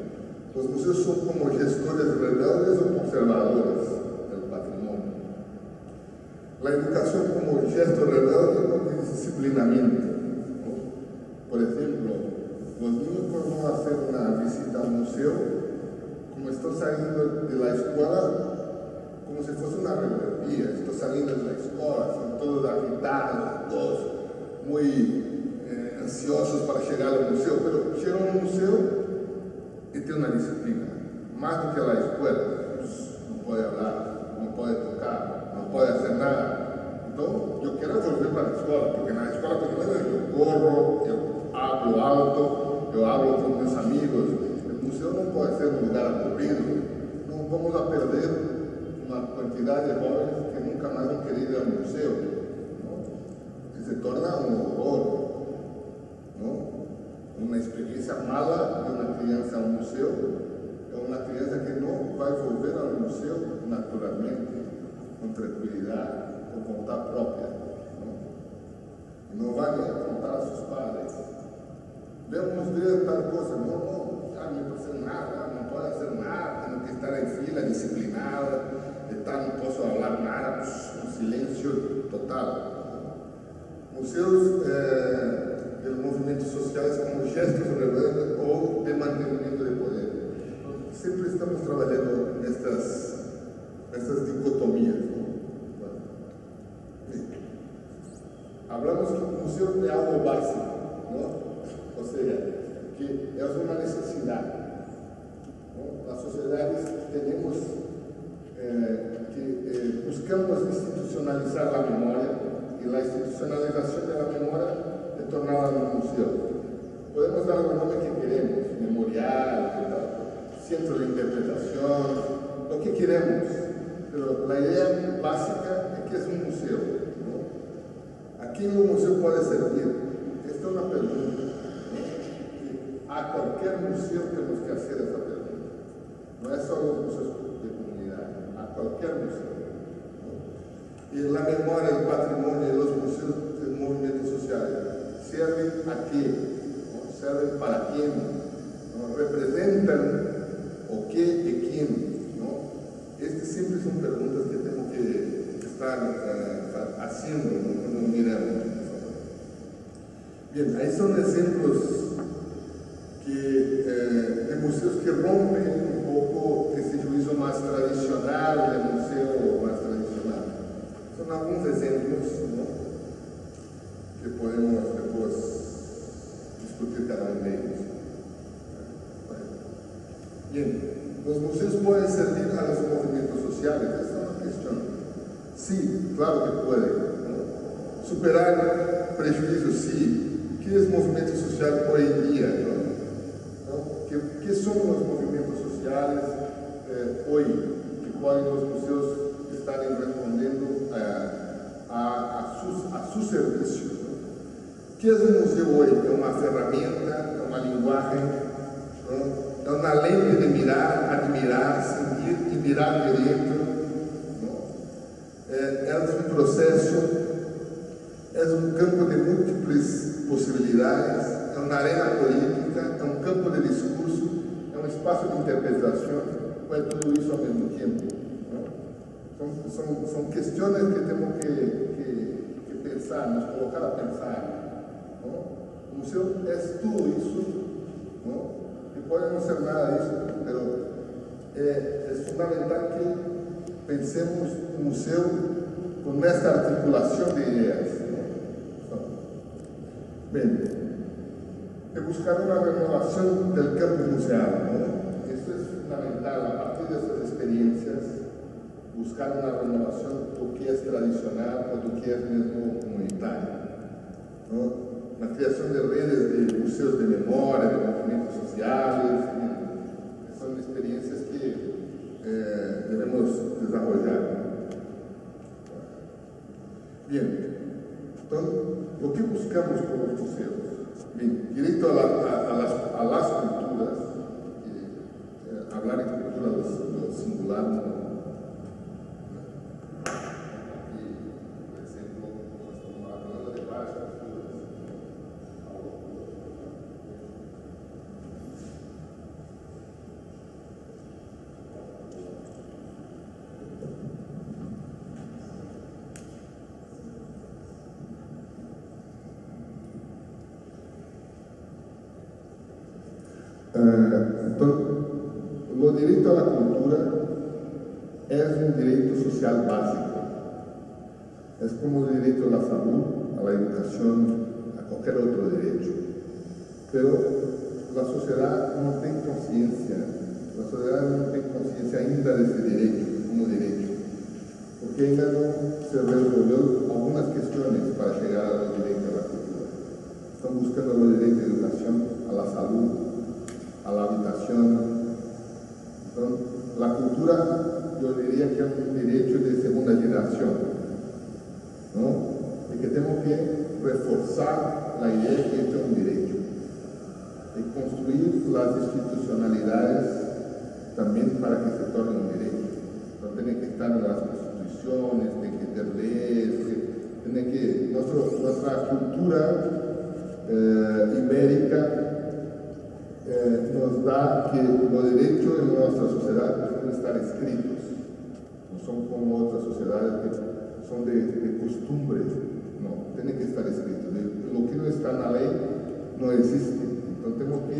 Los museos son como gestores redondos o conservadores del patrimonio. La educación como gesto redondo de disciplinamiento, ¿no? Por ejemplo, los niños cuando van a hacer una visita al museo, como están saliendo de la escuela, como si fuese una rebeldía, están saliendo de la escuela, son todos agitados, todos muy ansiosos para llegar al museo, pero llegan al museo y tienen una disciplina, más do que la escuela. No puede hablar, no puede tocar, no puede hacer nada. Então, eu quero volver para a escola, porque na escola, pelo menos, eu corro, eu hablo alto, eu hablo com meus amigos. O museu não pode ser um lugar aburrido. Não vamos a perder uma quantidade de jovens que nunca mais vão querer ir ao museu. Não? Se torna um horror. Não? Uma experiência mala de uma criança ao museu é uma criança que não vai volver ao museu naturalmente, com tranquilidade, por vontade própria. Não vai nem contar a seus pais. Vamos ver tal coisa. Não pode fazer nada, não pode fazer nada, tenho que estar em fila disciplinada, não posso falar nada, um silêncio total. Museus de movimentos sociais como gestos de rebelde ou de mantenimento de poder. Sempre estamos trabalhando nestas dicotomias. Hablamos que o museu é algo básico, não? Ou seja, que é uma necessidade. Não? Nas sociedades temos que buscamos institucionalizar a memória e a institucionalização da memória é torná-la no museu. Podemos dar o nome que queremos, memorial, centro de interpretação, o que queremos, mas a ideia básica é que é um museu. A quem o museu pode servir? Esta é uma pergunta. A qualquer museu temos que fazer essa pergunta. Não é só os museus de comunidade, a qualquer museu. E a memória, o patrimônio e os museus de movimentos sociais servem a quê? Servem para quem? Representam o que e quem? Estas sempre são perguntas que temos que estar fazendo quando miramos. Bem, aí são exemplos de museus que rompem um pouco esse juízo mais tradicional, de museu mais tradicional. São alguns exemplos que podemos depois discutir cada um deles. Bem, os museus podem servir a los movimentos sociais? Essa é uma questão. Sim, claro que podem. Superar prejuízos, sim. O que é os movimentos sociais hoje em dia? O que são os movimentos sociais hoje, que podem os museus estarem respondendo a seu serviço? O que é um museu hoje? É uma ferramenta, é uma linguagem, é uma lente de mirar, admirar, sentir e mirar de dentro. É um processo, é um campo de múltiplas possibilidades, é uma arena política, é um campo de discurso, é um espaço de interpretação, ou é tudo isso ao mesmo tempo? São questões que temos que pensar, nos colocar a pensar. O museu é tudo isso, e pode não ser nada disso, mas é fundamental que pensemos o museu com esta articulação de ideias. Bem, é buscar uma renovação do campo museal. Isso é fundamental, a partir dessas experiências, buscar uma renovação do que é tradicional ou do que é mesmo comunitário. Na criação de redes de museus de memória, de movimentos sociais, são experiências que devemos desenvolver. Bem, então, o que buscamos com os museus? Bem, direito a las culturas, falar em cultura do singular, por exemplo, nós estamos falando de várias culturas. Então, o direito à cultura é um direito social básico. É como o direito à saúde, à educação, a qualquer outro direito. Mas a sociedade não tem consciência, ainda desse direito como direito. porque ainda no se resolvió algunas cuestiones para llegar a los derechos a la cultura. Están buscando los derechos de educación, a la salud, a la habitación. Entonces, la cultura, yo diría que es un derecho de segunda generación, ¿no? Y que tenemos que reforzar la idea de que esto es un derecho, y construir las institucionalidades también para que se torne un derecho. No tiene que estar en las constituciones, tiene que tener leyes, tiene que nuestra cultura ibérica nos da que los derechos en nuestra sociedad deben estar escritos, no son como otras sociedades que son de costumbre, no, tienen que estar escritos. Lo que no está en la ley no existe, entonces tenemos que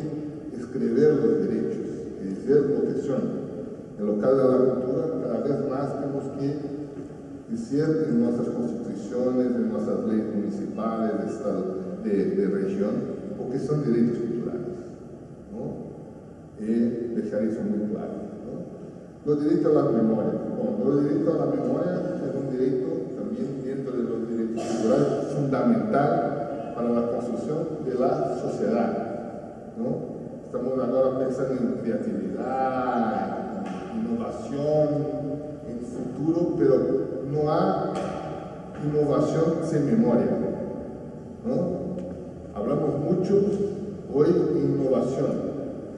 escribir los derechos y decir lo que son. En lo caso de la cultura, cada vez más tenemos que decir en nuestras constituciones, en nuestras leyes municipales, de estado, de región, porque son derechos culturales, ¿no? Y dejar eso muy claro, ¿no? Los derechos a la memoria. Bueno, los derechos a la memoria es un derecho también dentro de los derechos culturales fundamental para la construcción de la sociedad, ¿no? Estamos ahora pensando en creatividad, innovación, en futuro, pero no hay innovación sin memoria, ¿no? Hablamos mucho hoy de innovación,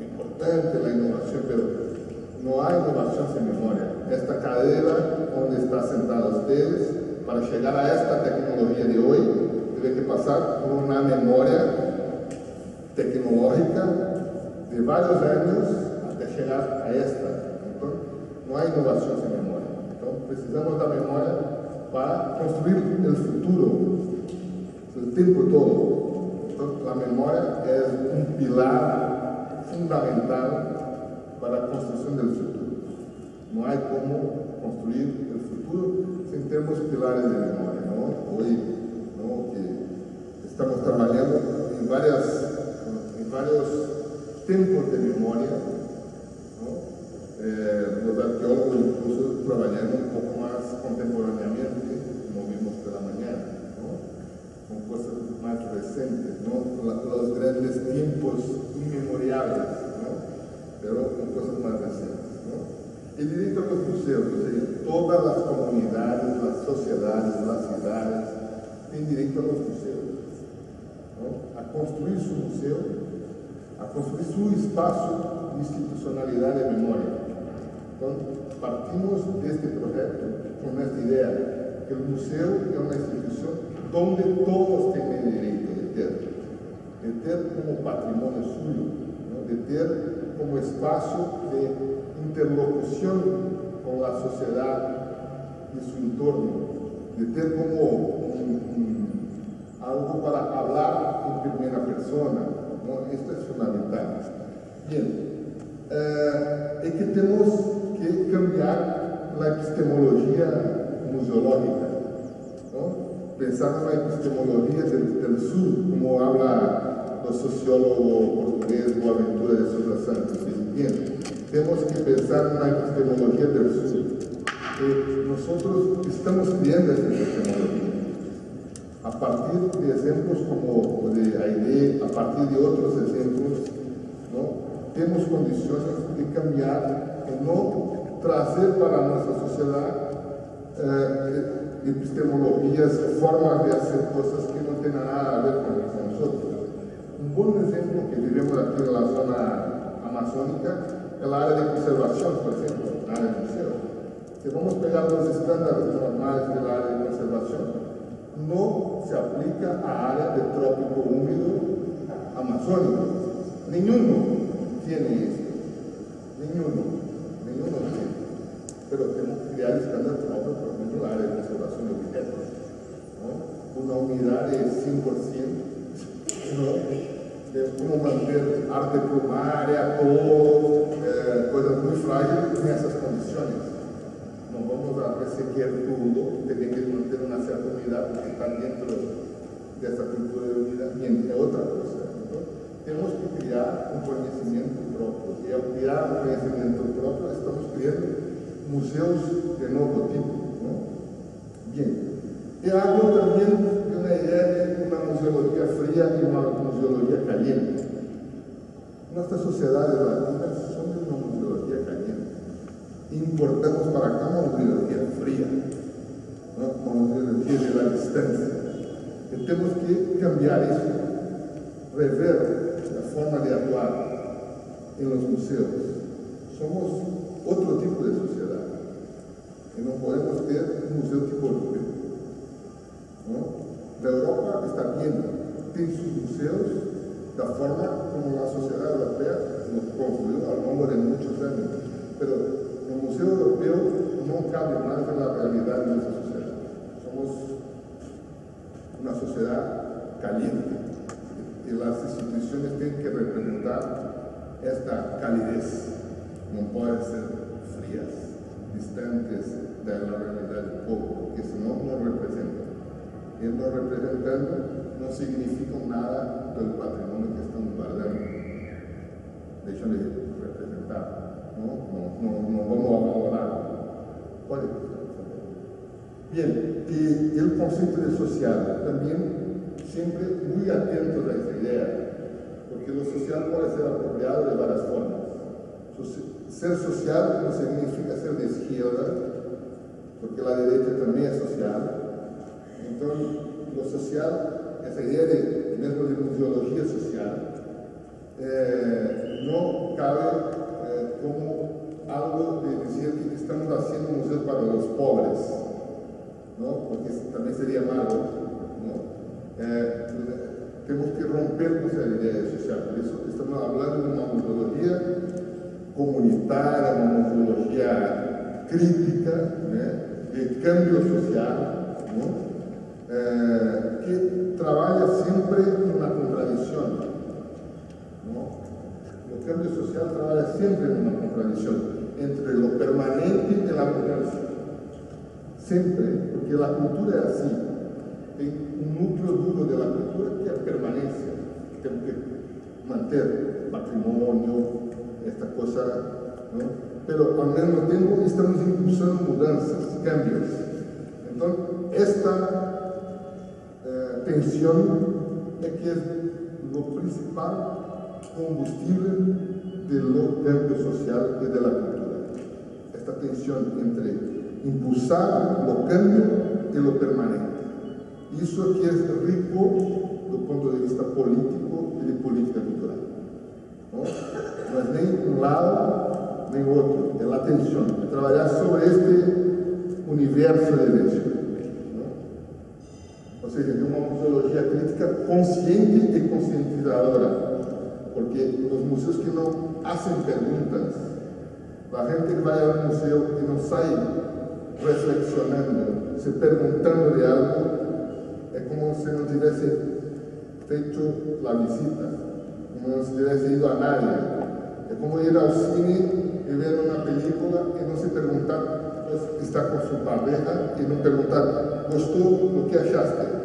es importante la innovación, pero no hay innovación sin memoria. Esta cadera donde están sentados ustedes, para llegar a esta tecnología de hoy, tiene que pasar por una memoria tecnológica de varios años hasta llegar a esta. Entonces, no hay innovación sin memoria. Entonces, precisamos de la memoria para construir el futuro, el tiempo todo. Entonces, la memoria es un pilar fundamental para la construcción del futuro. No hay cómo construir el futuro sin tener pilares de memoria, ¿no? Hoy, ¿no? Que estamos trabajando en varios tiempos de memoria, ¿no? Los arqueólogos incluso trabajando un poco más contemporáneamente, como vimos por la mañana, ¿no? Con cosas más recientes, ¿no? Los grandes tiempos inmemoriales, ¿no? Pero con cosas más recientes, ¿no? El derecho a los museos, o sea, todas las comunidades, las sociedades, las ciudades tienen derecho a los museos, ¿no? A construir su museo, a construir su espacio de institucionalidad de memoria. Entonces, partimos de este proyecto con esta idea, que el museo es una institución donde todos tienen derecho de ter como patrimonio suyo, ¿no? De ter como espacio de interlocución con la sociedad y su entorno, de ter como algo para hablar en primera persona, ¿no? Esto es fundamental. Bien, es que tenemos que cambiar la epistemología museológica, ¿no? Pensar en la epistemología del sur, como habla el sociólogo portugués Boaventura de Sousa Santos. Bien, tenemos que pensar en la epistemología del sur. Nosotros estamos creando esta epistemología a partir de ejemplos como de Aide, a partir de otros ejemplos, ¿no? Tenemos condiciones de cambiar y no traer para nuestra sociedad epistemologías, formas de hacer cosas que no tienen nada a ver con nosotros. Un buen ejemplo que vivimos aquí en la zona amazónica es el área de conservación, por ejemplo, el área de museo. Si vamos a pegar los estándares normales del área de conservación, no se aplica a área de trópico húmedo amazónico. Ninguno tiene esto. Ninguno tiene. Pero tenemos que crear estándares propios, por ejemplo, la área de conservación de objetos, ¿no? Una unidad de 100%, ¿no? De cómo mantener arte primaria, todo, cosas muy frágiles en esas condiciones. No vamos a resequer todo, tiene que mantener una cierta unidad porque está dentro de esa cultura de unidad. Bien, es otra cosa, ¿no? Tenemos que crear un conocimiento propio, y al crear un conocimiento propio estamos creando museos de nuevo tipo, ¿no? Bien, y hablo también de una idea de una museología fría y una museología caliente. Nuestras sociedades latinas son de una museología caliente. Importamos para acá una museología fría, ¿no? Una museología de la distancia. Y tenemos que cambiar eso, rever la forma de actuar en los museos. Somos otro tipo de sociedad y no podemos tener un museo tipo europeo, ¿no? La Europa está bien, tiene sus museos, la forma como la sociedad europea nos construyó a lo largo de muchos años, pero el museo europeo no cabe más en la realidad de nuestra sociedad. Somos una sociedad caliente y las instituciones tienen que representar esta calidez. No pueden ser frías, distantes de la realidad del pueblo, porque si no, no representan. Y no representando no significa nada del patrimonio que están guardando. De hecho, de representar, no vamos a valorarlo. Puede ser. Bien, y el concepto de social, también siempre muy atentos a esa idea, porque lo social puede ser apropiado de varias formas. Ser social no significa ser de izquierda, porque la derecha también es social. Entonces, lo social, esa idea de museología social, no cabe como algo de decir que estamos haciendo un museo para los pobres, ¿no? Porque también sería malo, ¿no? Tenemos que romper con esa idea de social. Por eso estamos hablando de una museología comunitaria, una museología crítica, ¿no? De cambio social, ¿no? Que trabaja siempre en una contradicción, ¿no? El cambio social trabaja siempre en una contradicción entre lo permanente y la mudanza. Siempre, porque la cultura es así. Hay un núcleo duro de la cultura que es permanencia. Tenemos que mantener patrimonio, esta cosa, ¿no? Pero al mismo tiempo estamos impulsando mudanzas, cambios. Entonces, esta tensión es que es lo principal combustible de lo cambio social y de la cultura. Esta tensión entre impulsar lo cambio y lo permanente. Eso que es rico desde el punto de vista político y de política cultural, ¿no? No es ni un lado ni otro, es la tensión, es trabajar sobre este universo de tensión. O sea, de una museología crítica consciente y concientizadora, porque los museos que no hacen preguntas, la gente que va al museo y no sale reflexionando, se preguntando de algo, es como si no hubiese hecho la visita, como no se hubiese ido a nadie. Es como ir al cine y ver una película y no se preguntar, pues, está con su pareja y no preguntar, ¿gustó lo que achaste?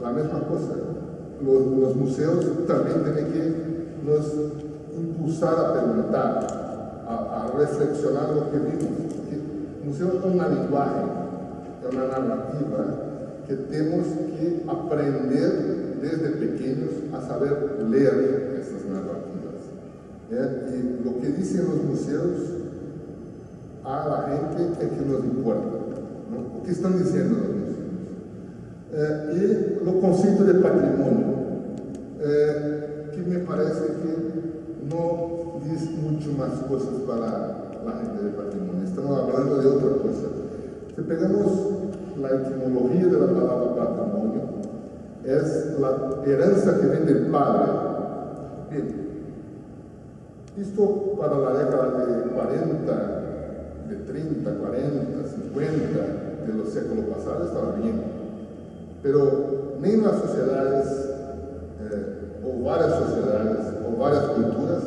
La misma cosa. Los museos también tienen que nos impulsar a preguntar, a reflexionar lo que vimos. Porque el museo es un lenguaje, es una narrativa que tenemos que aprender desde pequeños a saber leer esas narrativas. Y lo que dicen los museos a la gente es que nos importa, ¿no? ¿Qué están diciendo los museos? Y lo concepto de patrimonio, que me parece que no dice mucho más cosas para la gente de patrimonio. Estamos hablando de otra cosa. Si pegamos la etimología de la palabra patrimonio, es la herencia que viene del padre. Bien, esto para la década de 40, de 30, 40, 50 de los séculos pasados estaba bien. Pero ni las sociedades, o varias sociedades, o varias culturas,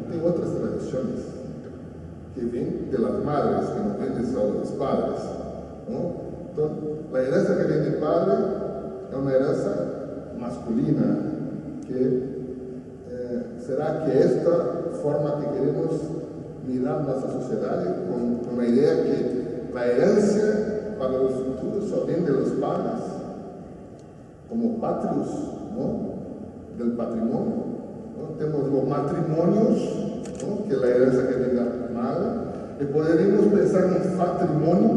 tienen otras tradiciones que vienen de las madres, que no vienen solo de los padres, ¿no? Entonces, la herencia que viene del padre es una herencia masculina, que será que esta forma que queremos mirar nuestra sociedad con la idea que la herencia para los futuros só vem de los padres, como patrios, ¿no?, del patrimonio, ¿no? Tenemos los matrimonios, ¿no?, que es la herencia que venga mala, y podríamos pensar en un patrimonio,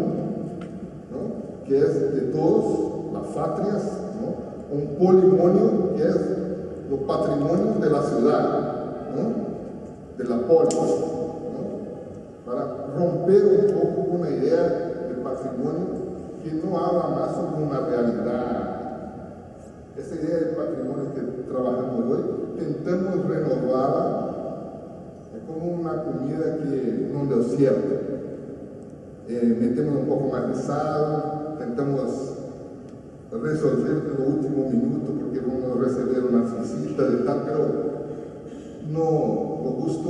¿no?, que es de todos, las patrias, ¿no?, un polimonio, que es los patrimonios de la ciudad, ¿no?, de la polis, ¿no?, para romper un poco con la idea del patrimonio que no habla más sobre una realidad. Esa idea del patrimonio que trabajamos hoy, tentamos renovarla como una comida que no dio cierto. Metemos un poco más de sal, tentamos resolver en el último minuto porque vamos a recibir unas visitas y tal, pero no, el gusto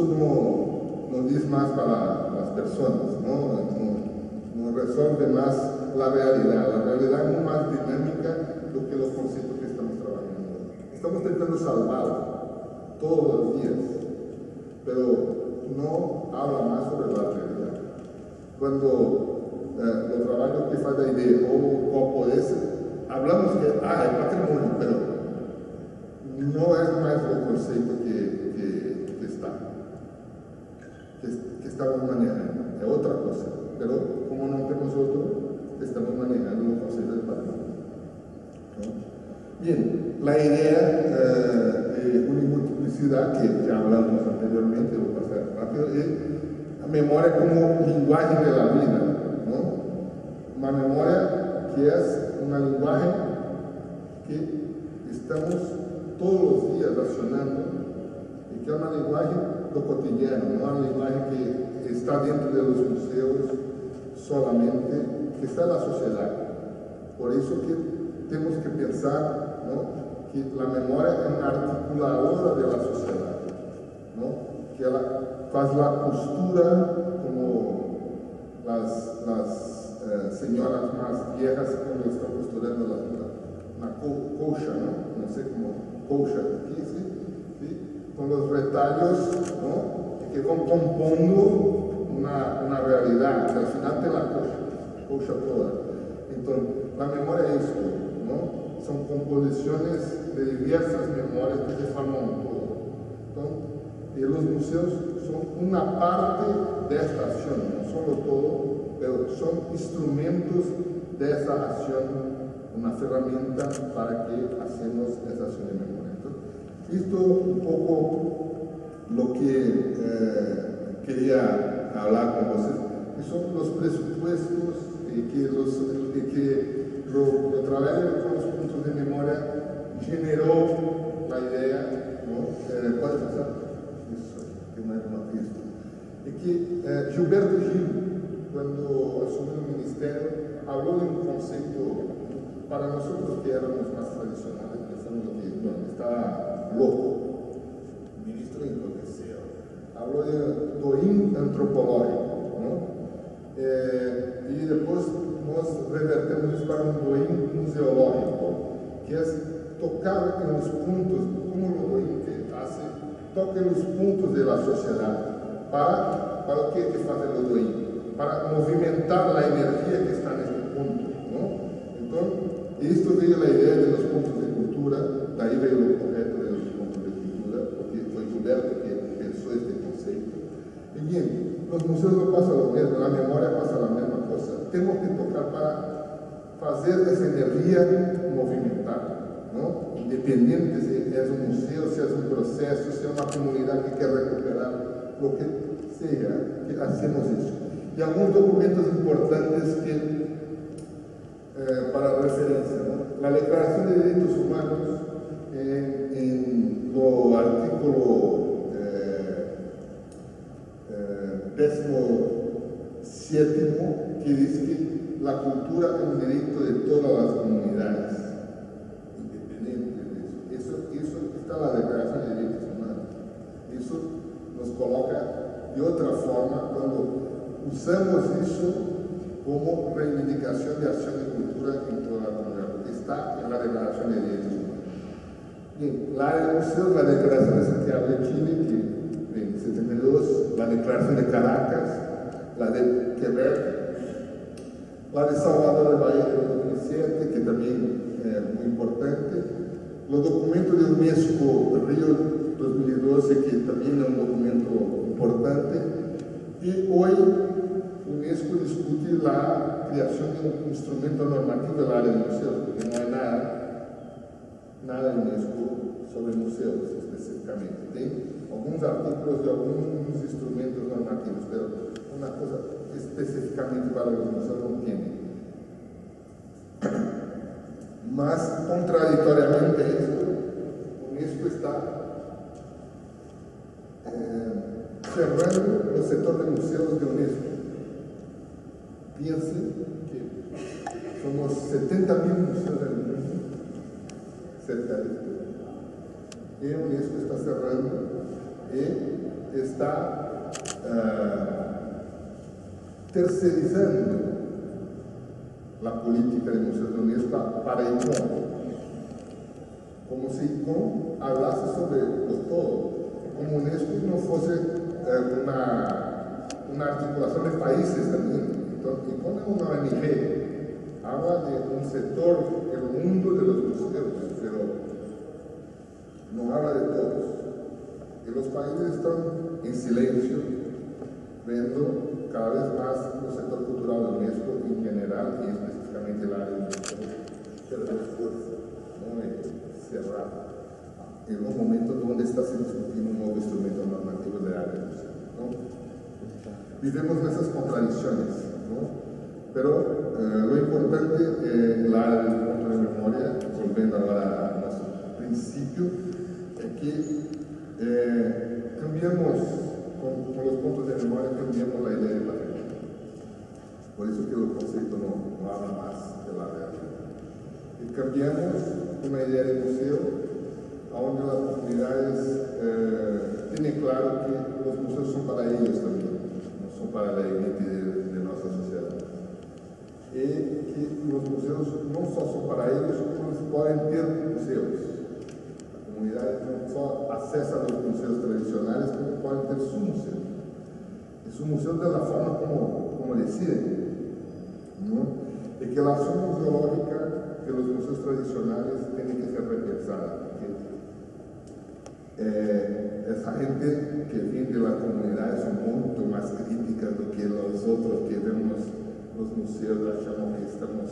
no dice más para las personas, no resuelve más la realidad. La realidad es más dinámica do que los conceptos que estamos trabajando. Estamos tentando salvar todos los días, pero no habla más sobre la realidad. Cuando los trabajos que hace la idea o puede ser, hablamos que el patrimonio, pero no es más el concepto que estamos manejando, es otra cosa, pero como no tenemos otro, estamos manejando el concepto del patrimonio, ¿no? Bien, la idea de unimultiplicidad que ya hablamos anteriormente, voy a pasar rápido, es la memoria como lenguaje de la vida, ¿no? Una memoria que es una lenguaje que estamos todos los días racionando y que es una lenguaje lo cotidiano, no una lenguaje que está dentro de los museos solamente, que está en la sociedad. Por eso que tenemos que pensar, ¿no?, que la memoria es una articuladora de la sociedad, ¿no?, que ella hace la costura como las señoras más viejas cuando están costurando una colcha, ¿no? sé cómo, colcha aquí, ¿sí? Con los retallos, ¿no?, que van compondo una realidad, que al final te la colcha toda. Entonces, la memoria es esto, ¿no? Son composiciones de diversas memorias que se forman todo. Entonces, y los museos son una parte de esta acción, no solo todo, pero son instrumentos de esa acción, una herramienta para que hacemos esa acción de memoria. Entonces, esto un poco lo que quería hablar con ustedes, que son los presupuestos que lo trabajo con los puntos de memoria generó la idea, ¿no? ¿Puedes pasar? Eso, que no hay una pista. Y que Gilberto Gil, cuando asumió el ministerio, habló de un concepto para nosotros que éramos más tradicionales, pensando que estaba loco, ministro enloqueceu. Habló de doim antropológico, ¿no? Y después nos revertimos isso para un doim museológico, que es tocar en los puntos, como lo doim que hace, toca en los puntos de la sociedad, para o que hace o doim? Para movimentar la energía que está en este punto, ¿no? Entonces, esto veio la idea de los puntos de cultura, de ahí veio lo correcto de los puntos de cultura, porque fue Gilberto que pensó este concepto. Y bien, los museos no pasa lo mismo, la memoria pasa la misma cosa. Tenemos que tocar para hacer esa energía movimentar, ¿no? Independiente si es un museo, si es un proceso, si es una comunidad que quiere recuperar, lo que sea, que hacemos eso. Y algunos documentos importantes que para referencia, ¿no? La Declaración de Derechos Humanos en lo artículo 17, que dice que la cultura es un derecho de todas las comunidades, independiente de eso. Eso está en la Declaración de Derechos Humanos. Eso nos coloca de otra forma cuando usamos eso como reivindicación de acción de cultura en toda la comunidad, porque está en la Declaración de Derechos Humanos. Bien, la área de museos, la Declaración de Santiago de Chile, que en 72, la Declaración de Caracas, la de Quebec, La de Salvador de Bahia de 2007, que también es muy importante. Los documentos de UNESCO Río 2012, que también es un documento importante. Y hoy UNESCO discute la creación de un instrumento normativo del área de museos, porque no hay nada en UNESCO sobre museos específicamente. Tem algunos artículos de algunos instrumentos normativos, pero una cosa específicamente para los museos no tiene. Mas, contraditoriamente a esto, UNESCO está cerrando el sector de museos de UNESCO. Piensen que somos 70.000 museos en el mundo, cerca de esto. Y UNESCO está cerrando y está tercerizando la política de museos de UNESCO para ICOM, como si ICOM hablase sobre todo, como UNESCO no fuese una articulación de países también. Entonces, ICOM es una ONG, habla de un sector, el mundo de los museos, pero no habla de todos. Y los países están en silencio, viendo cada vez más el sector cultural de UNESCO en general y específicamente el área de museos, pero fuerza, no es cerrado. En un momento donde está se discutiendo un nuevo instrumento normativo del área de museos, ¿no? Vivimos esas contradicciones, ¿no? Pero lo importante en el área del punto de memoria, volviendo ahora a nuestro principio, es que cambiamos con los puntos de memoria, cambiamos la idea de patrimonio. Por eso que el concepto no habla más de la realidad. Y cambiamos una idea de museo, donde las comunidades tienen claro que los museos son para ellos también, no son para la élite de nuestra sociedad. Y que los museos no solo son para ellos, como eles pueden ter museos. La comunidad no solo accesa a los museos tradicionales, como pueden ter su museo. Y su museo de la forma como deciden, ¿no? Y que la acción museológica de los museos tradicionales tiene que ser repensada. Esa gente que viene de la comunidad son mucho más críticas do que los otros que vemos los museos, achamos que estamos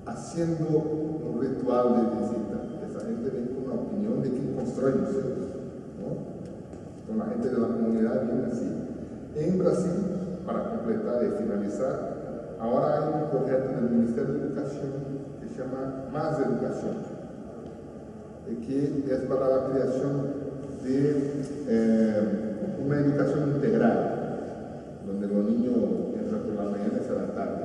haciendo un ritual de visita. Esa gente viene con una opinión de quien construye museos, ¿no? Entonces la gente de la comunidad viene así. En Brasil, para completar y finalizar, ahora hay un proyecto del Ministerio de Educación que se llama Más Educación, que es para la creación de una educación integral, donde los niños entran por la mañana y se la tarde.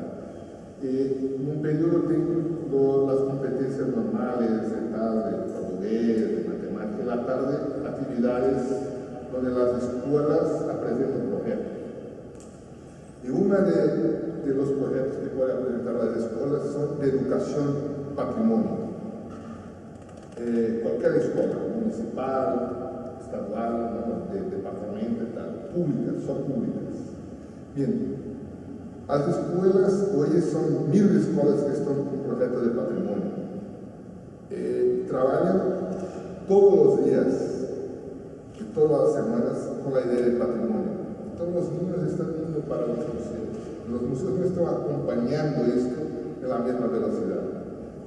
En un periodo tienen las competencias normales, de portugués, de matemática, en la tarde actividades donde las escuelas presentan proyectos. Y uno de los proyectos que pueden presentar las escuelas son de educación patrimonio. Cualquier escuela, municipal, estadual, ¿no? de departamento y tal, públicas, son públicas. Bien, las escuelas, hoy son 1000 escuelas que están con proyecto de patrimonio. Trabajan todos los días, y todas las semanas, con la idea de patrimonio. Todos los niños están yendo para los museos. Los museos no están acompañando esto en la misma velocidad.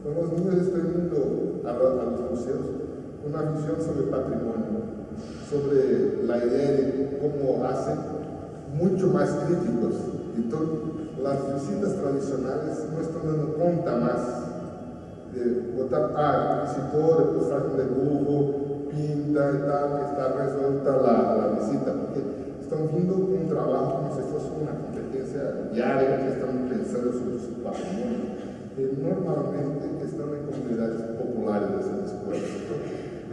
Los niños están yendo a los museos con una visión sobre patrimonio, sobre la idea de cómo hacen mucho más críticos. Entonces, las visitas tradicionales no están dando cuenta más de botar, visitó, después sacan de lujo, pinta y tal, que está resuelta la visita, porque están viendo un trabajo como si fuese una competencia diaria, que están pensando sobre su patrimonio. Normalmente están en comunidades populares de esas escuelas.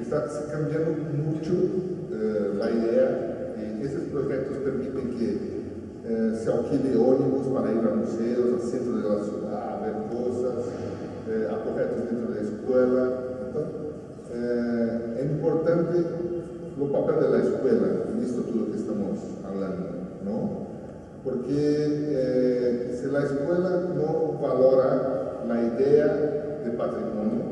Está cambiando mucho la idea y esos proyectos permiten que se alquile ónibus para ir a museos, al centro de la ciudad, a ver cosas, a proyectos dentro de la escuela. Entonces, es importante el papel de la escuela en esto todo que estamos hablando, ¿no? porque si la escuela no valora la idea de patrimonio,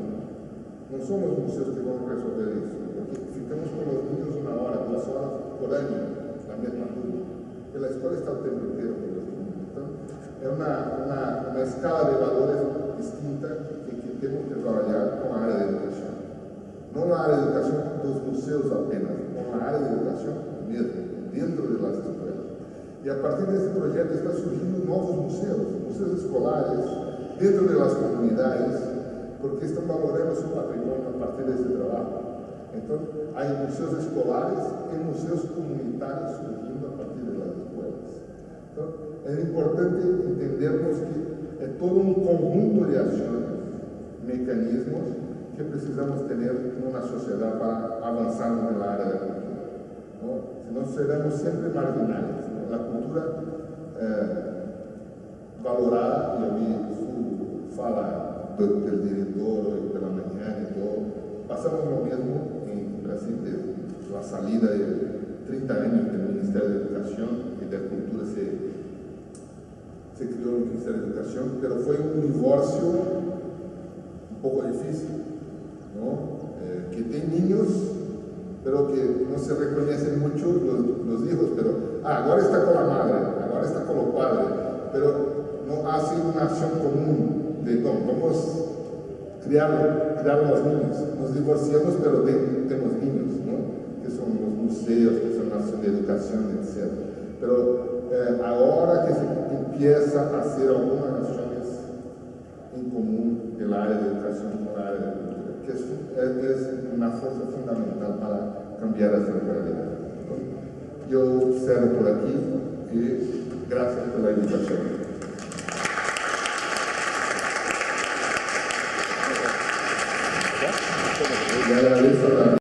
no son los museos que van a resolver eso, porque ficamos con los niños 1 hora, 2 horas por año, la misma turma, que la escuela está el tiempo entero con los niños. Entonces, es una escala de valores distinta que tenemos que trabajar con la área de educación. No la área de educación dos museos apenas, con la área de educación mesmo, dentro de las escuelas. Y a partir de este proyecto están surgiendo nuevos museos escolares, dentro de las comunidades, porque están valorando su patrimonio a partir de este trabajo. Entonces, hay museos escolares y museos comunitarios surgiendo a partir de las escuelas. Entonces, es importante entendernos que es todo un conjunto de acciones, mecanismos que precisamos tener en una sociedad para avanzar en la área de la cultura, ¿no? Si no, seremos siempre marginales, ¿no? La cultura valorada, y a mí fala del director hoy por la mañana y todo, pasamos lo mismo en Brasil, desde la salida de 30 años del Ministerio de Educación y de Cultura se creó el Ministerio de Educación, pero fue un divorcio un poco difícil, ¿no? Que tiene niños, pero que no se reconocen mucho los hijos, pero ahora está con la madre, ahora está con los padres, pero no hace una acción común de no, vamos a criar los niños. Nos divorciamos, pero tenemos niños, ¿no? Que son los museos, que son la acción de educación, etc. Pero ahora que se empieza a hacer algunas acciones en común del área de educación con la área de cultura, que es una fuerza fundamental para cambiar esa realidad. Yo cierro por aquí y gracias por la invitación. Le agradezco